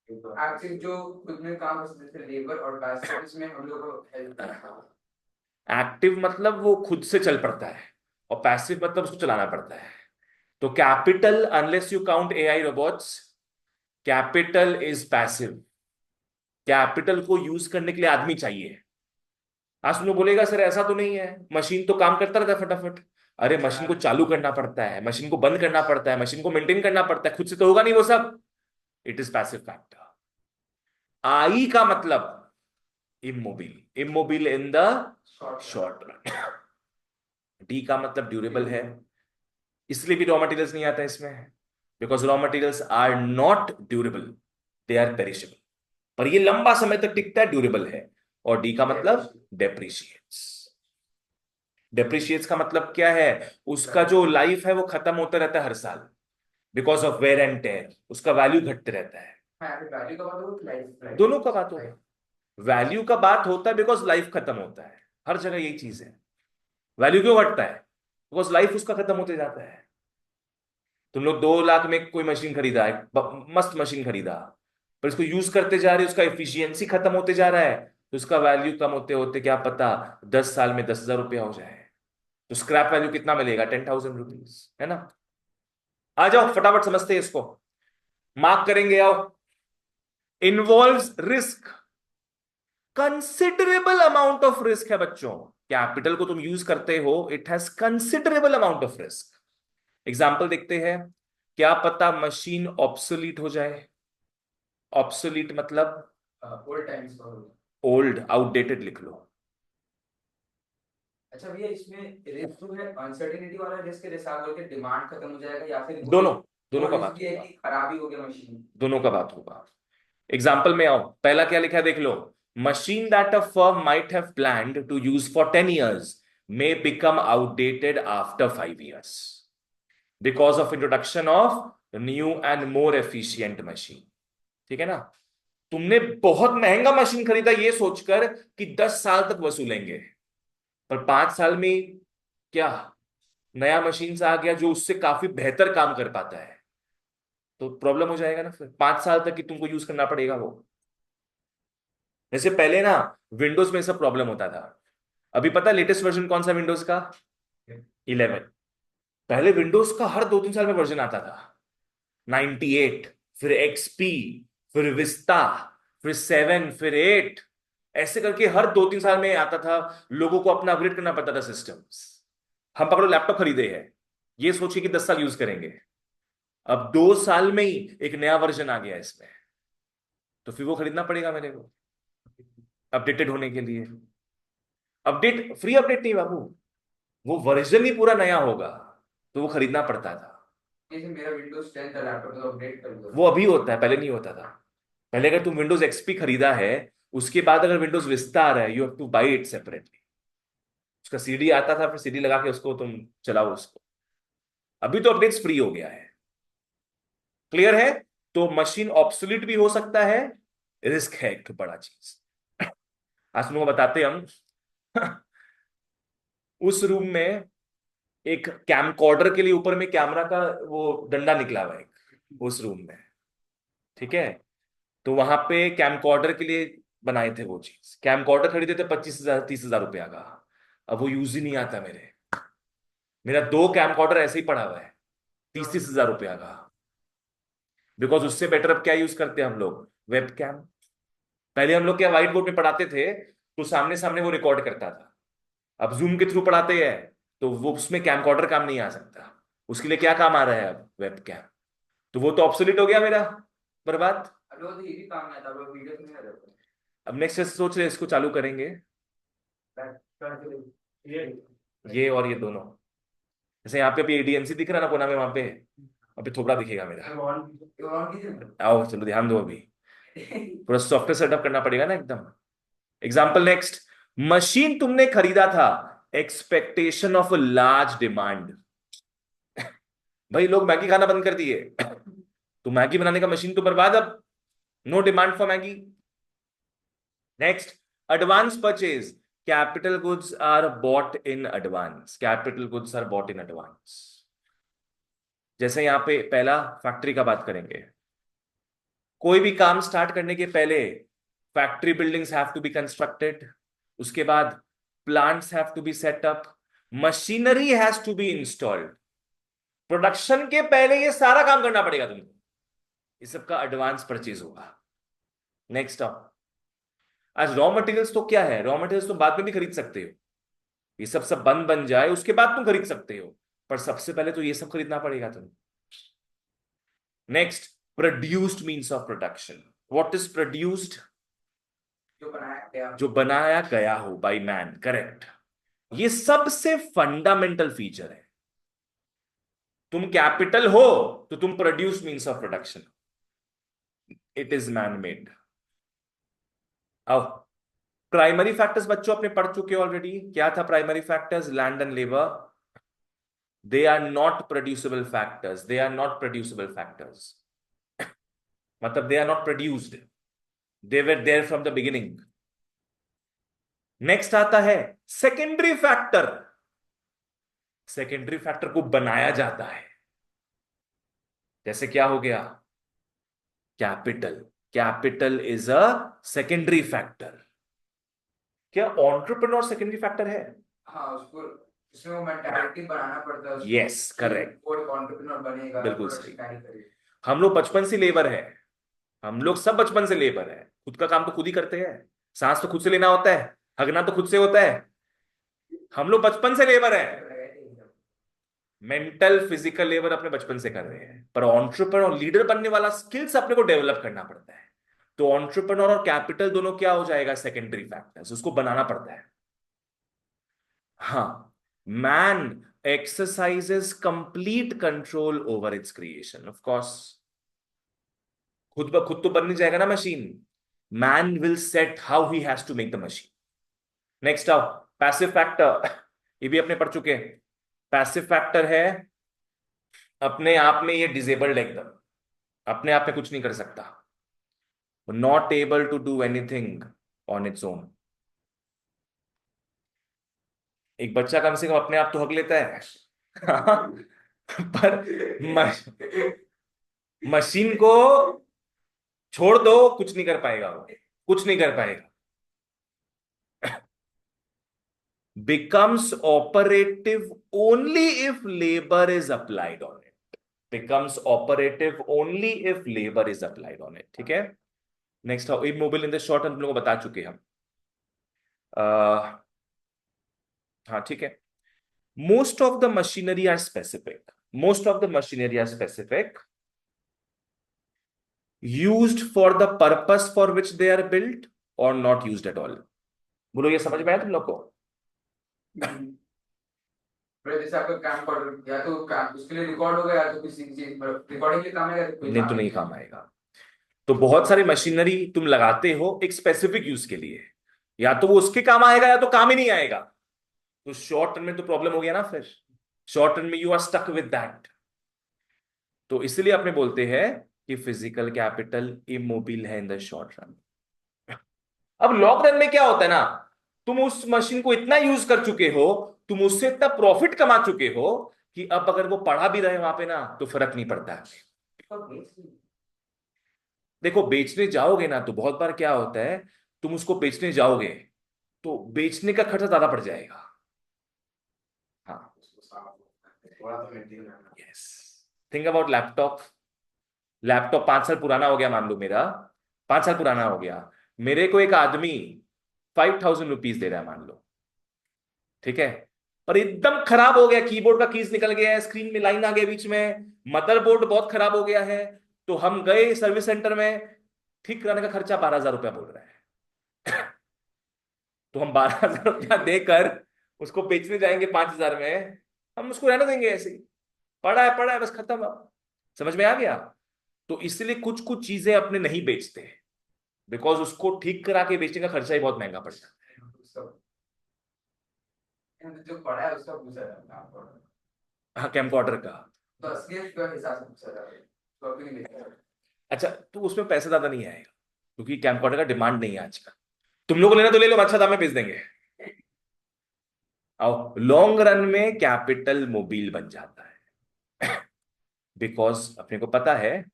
एक्टिव जो खुद में काम कर सकते थे लेबर, और पैसिव इसमें हम लोग को हेल्प। एक्टिव मतलब वो खुद से चल पड़ता है, और पैसिव मतलब उसको चलाना पड़ता है। तो capital, unless you count AI robots, capital is passive. Capital को यूज करने के लिए आदमी चाहिए। आज तुम लोग बोलेगा सर ऐसा तो नहीं है, मशीन तो काम करता रहता है फटाफट। अरे मशीन को चालू करना पड़ता है, मशीन को बंद करना पड़ता है, मशीन को मेंटेन करना पड़ता है, खुद से तो होगा नहीं वो सब। It is passive factor. I का मतलब immobile, immobile in the short run. D का मतलब ड्यूरेबल है, इसलिए भी रॉ मटेरियल्स नहीं आता है इसमें, because raw materials are not durable, they are perishable. पर ये लंबा समय तक टिकता है, ड्यूरेबल है। और डी का मतलब डेप्रिशिएट्स। डेप्रिशिएट्स का मतलब क्या है? उसका जो लाइफ है वो खत्म होता रहता है हर साल, because of wear and tear. उसका वैल्यू घटते रहता है। वैल्यू का मतलब लाइफ दोनों का बात होगा। वैल्यू का बात होता है बिकॉज लाइफ खत्म होता है, हर जगह यही चीज है। वैल्यू क्यों घटता है? बिकॉज लाइफ उसका खत्म होते जाता है। तुम लोग 2 लाख में कोई मशीन खरीदा है, मस्त मशीन खरीदा, पर इसको यूज करते जा रहे हो, उसका एफिशिएंसी खत्म होते जा रहा है, तो उसका वैल्यू कम होते होते क्या पता 10 साल में 10,000 रुपया हो जाए। तो स्क्रैप वैल्यू कितना मिलेगा? 10,000 रुपीज, है ना? आ जाओ फटाफट समझते हैं इसको, मार्क करेंगे। आओ, involves risk, considerable amount of risk है बच्चों। कैपिटल को तुम यूज करते हो, it has considerable amount of risk. Example देखते हैं। क्या पता मशीन ऑब्सोलीट हो जाए। ऑब्सोलीट मतलब ओल्ड टाइम्स का। ओल्ड, आउटडेटेड लिख लो। अच्छा भैया, इसमें रिस्क जो है अनसर्टेनिटी वाला रिस्क है, जैसे आप बोल के डिमांड खत्म हो जाएगा, या फिर दोनों, दोनों का बात रिस्क है होगा। कि खराबी हो गया मशीन। दोनों का बात होगा। एग्जाम्पल में आओ, पहला क्या लिखा है देख लो। Machine that a firm might have planned to use for 10 years may become outdated after 5 years because of introduction of new and more efficient machine। ठीक है ना? तुमने बहुत महंगा मशीन खरीदा ये सोचकर कि 10 साल तक वसूलेंगे, पर 5 साल में क्या नया मशीन आ गया जो उससे काफी बेहतर काम कर पाता है, तो प्रॉब्लम हो जाएगा ना, फिर 5 साल तक कि तुमको यूज करना पड़ेगा वो। जैसे पहले ना विंडोज में सब प्रॉब्लम होता था। अभी पता लेटेस्ट वर्जन कौन सा विंडोज का? 11। पहले विंडोज का हर 2-3 साल में वर्जन आता था। 98, फिर एक्सपी, फिर विस्ता, फिर 7, फिर 8, ऐसे करके हर 2-3 साल में आता था। लोगों को अपना अपग्रेड करना पड़ता था सिस्टम्स। हम पकड़ो लैपटॉप खरीदे हैं, ये सोचिए कि 10 साल यूज करेंगे, अब 2 साल में ही एक नया वर्जन आ गया इसमें, तो फिर वो खरीदना पड़ेगा मेरे को अपडेटेड होने के लिए। अपडेट, फ्री अपडेट नहीं बाबू, वो वर्जन ही पूरा नया होगा, तो वो खरीदना पड़ता था। जैसे मेरा विंडोज 10 का लैपटॉप तो अपडेट कर दो। वो अभी होता है, पहले नहीं होता था। पहले अगर तुम विंडोज एक्सपी खरीदा है, उसके बाद अगर विंडोज विस्ता आ रहा है, you have two by it separately. उसका सीडी आता था, फिर सीडी लगा के उसको तुम चलाओ उसको। अभी तो अपडेट्स फ्री हो गया है। क्लियर है? तो मशीन ऑब्सोलीट भी हो सकता है, रिस्क है एक तो बड़ा चीज। आज तुमको बताते हैं हम। उस रूम में एक कैमकॉर्डर के लिए ऊपर में कैमरा का वो डंडा निकला हुआ है एक, उस रूम में, ठीक है? तो वहां पे कैमकॉर्डर के लिए बनाए थे वो चीज। कैमकॉर्डर खरीदे थे 25,000 30,000 रुपया का। अब वो यूज ही नहीं आता मेरे। मेरा 2 कैमकॉर्डर ऐसे ही पड़ा हुआ है 30-30 हजार रुपया का। बिकॉज उससे बेटर अब क्या यूज करते हैं हम लोग? Webcam. पहले हम लोग क्या व्हाइट बोर्ड में पढ़ाते थे, तो सामने सामने वो रिकॉर्ड करता था। अब जूम के थ्रू पढ़ाते हैं, तो वो उसमें कैमकॉर्डर काम नहीं आ सकता। उसके लिए क्या काम आ रहा है अब? Webcam. तो वो तो ऑब्सोलीट हो गया मेरा, बर्बाद। अब वो तो ये भी काम नहीं आता, अब वीडियो तो नहीं आ जाता। अब नेक्स्ट सोच रहे हैं इसको चालू करेंगे, ये ये और ये दोनों। जैसे यहाँ पे अभी एडीएनसी दिख रहा है ना कोना में, वहां पे अभी थोबड़ा दिखेगा मेरा। ये ऑन कीजिए ना। आओ चलो ध्यान दो, अभी पूरा सॉफ्टवेयर सेटअप करना पड़ेगा ना एकदम। Example next. मशीन तुमने खरीदा था, expectation of a large demand. भाई लोग मैगी खाना बंद कर दिए, तो मैगी बनाने का मशीन तो बर्बाद अब। No demand for Maggi. Next, advance purchase. Capital goods are bought in advance. Capital goods are bought in advance. जैसे यहां पे पहला फैक्ट्री का बात करेंगे। कोई भी काम स्टार्ट करने के पहले factory buildings have to be constructed, उसके बाद plants have to be set up, machinery has to be installed. Production के पहले ये सारा काम करना पड़ेगा तुमको, ये सबका एडवांस परचेज होगा। नेक्स्ट अप, आज रॉ मटेरियल्स तो क्या है? रॉ मटेरियल्स तो बाद में भी खरीद सकते हो, ये सब बन जाए उसके बाद तुम खरीद सकते हो, पर सबसे पहले तो ये सब खरीदना पड़ेगा तुम। Next, produced means of production. What is produced? जो बनाया गया। जो बनाया गया हो बाय मैन, करेक्ट। ये सबसे फंडामेंटल फीचर है। तुम कैपिटल हो तो तुम produce means of production, it is man made. आओ, प्राइमरी फैक्टर्स बच्चों अपने पढ़ चुके ऑलरेडी। क्या था primary factors? Land and labour. They are not producible factors, they are not producible factors, मतलब they are not produced, they were there from the beginning. Next आता है सेकेंडरी फैक्टर। सेकेंडरी फैक्टर को बनाया जाता है, जैसे क्या हो गया? Capital. Capital is a secondary factor. क्या एंटरप्रेन्योर सेकेंडरी फैक्टर है? हाँ, उसको उसमें वो मेंटालिटी बनाना पड़ता है उसको। Yes, correct. वो एक एंटरप्रेन्योर बनेगा, बिल्कुल प्रोडक्शन सही। कैरी करेगा। हम लोग बचपन से लेबर है, हम लोग सब बचपन से लेबर है, खुद का काम तो खुद ही करते हैं। सांस तो खुद से लेना होता है, हगना तो खुद से होता है। हम लोग बचपन से लेबर है। मेंटल फिजिकल लेबर अपने बचपन से कर रहे हैं, पर एंटरप्रेन्योर और लीडर बनने वाला स्किल्स अपने को डेवलप करना पड़ता है। तो एंटरप्रेन्योर और कैपिटल दोनों क्या हो जाएगा? सेकेंडरी फैक्टर्स, उसको बनाना पड़ता है। हाँ, man exercises complete control over its creation. Of course खुद ब खुद तो बन नहीं जाएगा ना machine, man will set how he has to make the machine. Next आओ, पैसिव फैक्टर। ये भी अपने पढ़ चुके हैं। पैसिव फैक्टर है अपने आप में ये डिसेबल्ड एकदम, अपने आप में कुछ नहीं कर सकता, not able to do anything on its own. एक बच्चा कम से कम अपने आप तो हक लेता है, पर मशीन को छोड़ दो, कुछ नहीं कर पाएगा वो, कुछ नहीं कर पाएगा. Becomes operative only if labor is applied on it. Becomes operative only if labor is applied on it. ठीक है. Next, immobile in the short हम लोगों को बता चुके हम. हाँ ठीक है. Most of the machinery are specific. Most of the machinery are specific, used for the purpose for which they are built और नॉट यूज्ड एट ऑल. बोलो, ये समझ में आया तुम लोग को? पर जैसे आपका कैमकॉर्डर या तो उसके लिए रिकॉर्ड होगा या तो किसी चीज रिकॉर्डिंग के लिए काम आएगा, तो कोई नहीं तो नहीं काम आएगा. तो बहुत सारी मशीनरी तुम लगाते हो एक स्पेसिफिक यूज के लिए, या तो वो उसके काम आएगा या तो काम ही नहीं आएगा. तो शॉर्ट टर्म में तो प्रॉब्लम हो गया ना. फिर शॉर्ट टर्म में you are stuck with that. तो इसलिए अपने बोलते हैं कि फिजिकल कैपिटल इमोबिल है इन द शॉर्ट रन. अब लॉन्ग रन में क्या होता है ना, तुम उस मशीन को इतना यूज कर चुके हो, तुम उससे इतना प्रॉफिट कमा चुके हो कि अब अगर वो पढ़ा भी रहे वहां पे ना तो फर्क नहीं पड़ता है. देखो, बेचने जाओगे ना तो बहुत बार क्या होता है, तुम उसको बेचने जाओगे तो बेचने का खर्चा ज्यादा पड़ जाएगा. हाँ, उसको साफ थोड़ा तो मेंटेन करना. Yes. Think about laptop. Laptop 5 साल पुराना हो गया, मान लो मेरा 5 साल पुराना हो गया. मेरे को एक आदमी 5,000 रुपीज दे रहा है, मान लो. ठीक है. पर एकदम खराब हो गया, कीबोर्ड का कीज निकल गया है, स्क्रीन में लाइन आ गया बीच में, मदरबोर्ड बहुत खराब हो गया है. तो हम गए सर्विस सेंटर में, ठीक कराने का खर्चा 12,000 रुपया बोल रहा है. तो हम 12,000 रुपया देकर उसको बेचने जाएंगे 5,000 में, हम उसको रहने देंगे ऐसे ही, पड़ा है बस, खत्म. समझ में आ गया? तो इसलिए कुछ कुछ चीजें अपने नहीं बेचते, बिकॉज उसको ठीक करा के बेचने का खर्चा ही बहुत महंगा पड़ता है. जो पढ़ा है उसका पूछा जाता है. हाँ, कैमकॉर्डर का. तो असलियत के हिसाब से पूछा जाता है, तो अभी नहीं लिखा है. अच्छा, तो उसमें पैसा ज्यादा नहीं आएगा क्योंकि कैमकॉर्डर का डिमांड नहीं है आजकल. तुम लोग को लेना तो ले लो, अच्छा दाम में बेच देंगे. आओ, लॉन्ग रन में कैपिटल मोबाइल बन जाता है बिकॉज अपने को पता है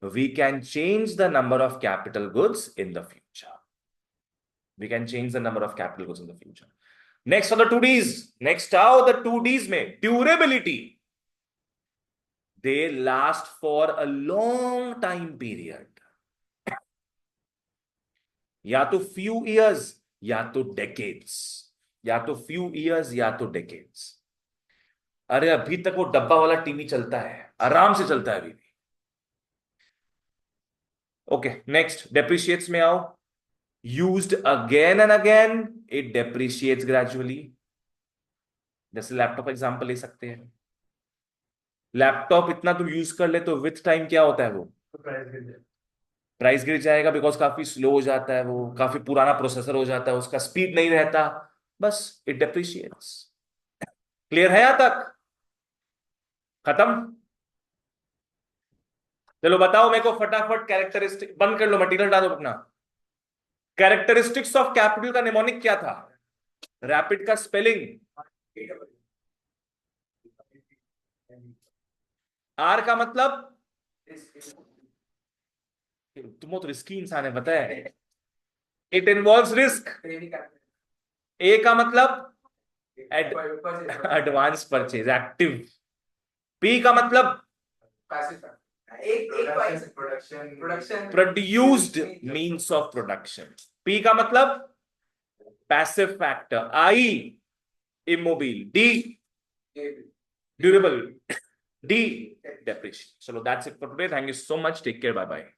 we can change the number of capital goods in the future. We can change the number of capital goods in the future. Next are the 2Ds. Next आओ the 2Ds में durability. They last for a long time period. या तो few years या तो decades. या तो few years या तो decades. अरे अभी तक वो डब्बा वाला टीवी चलता है, आराम से चलता है अभी भी. ओके, नेक्स्ट डेप्रिशिएट्स में आओ. Used again and again it depreciates gradually. जैसे लैपटॉप एग्जांपल ले सकते हैं. लैपटॉप इतना तुम यूज कर ले तो विथ टाइम क्या होता है, वो तो प्राइस गिर जाए. प्राइस गिर जाएगा, बिकॉज काफी स्लो हो जाता है, वो काफी पुराना प्रोसेसर हो जाता है, उसका स्पीड नहीं रहता, बस इट डेप्रिशिएट्स. क्लियर है यहां तक? खत्म? चलो बताओ मेरे को फटाफट कैरेक्टरिस्टिक. बंद कर लो, मटेरियल डालो अपना. कैरेक्टरिस्टिक्स ऑफ कैपिटल का निमोनिक क्या था? रैपिड का स्पेलिंग आर का मतलब, तुम तो रिस्की इंसान है, पता है. It involves risk. ए का मतलब एडवांस परचेज, एक्टिव. पी का मतलब produced means of production. P का मतलब passive factor. I immobile. D durable. D depreciation. चलो that's it for today. Thank you so much. Take care. Bye bye.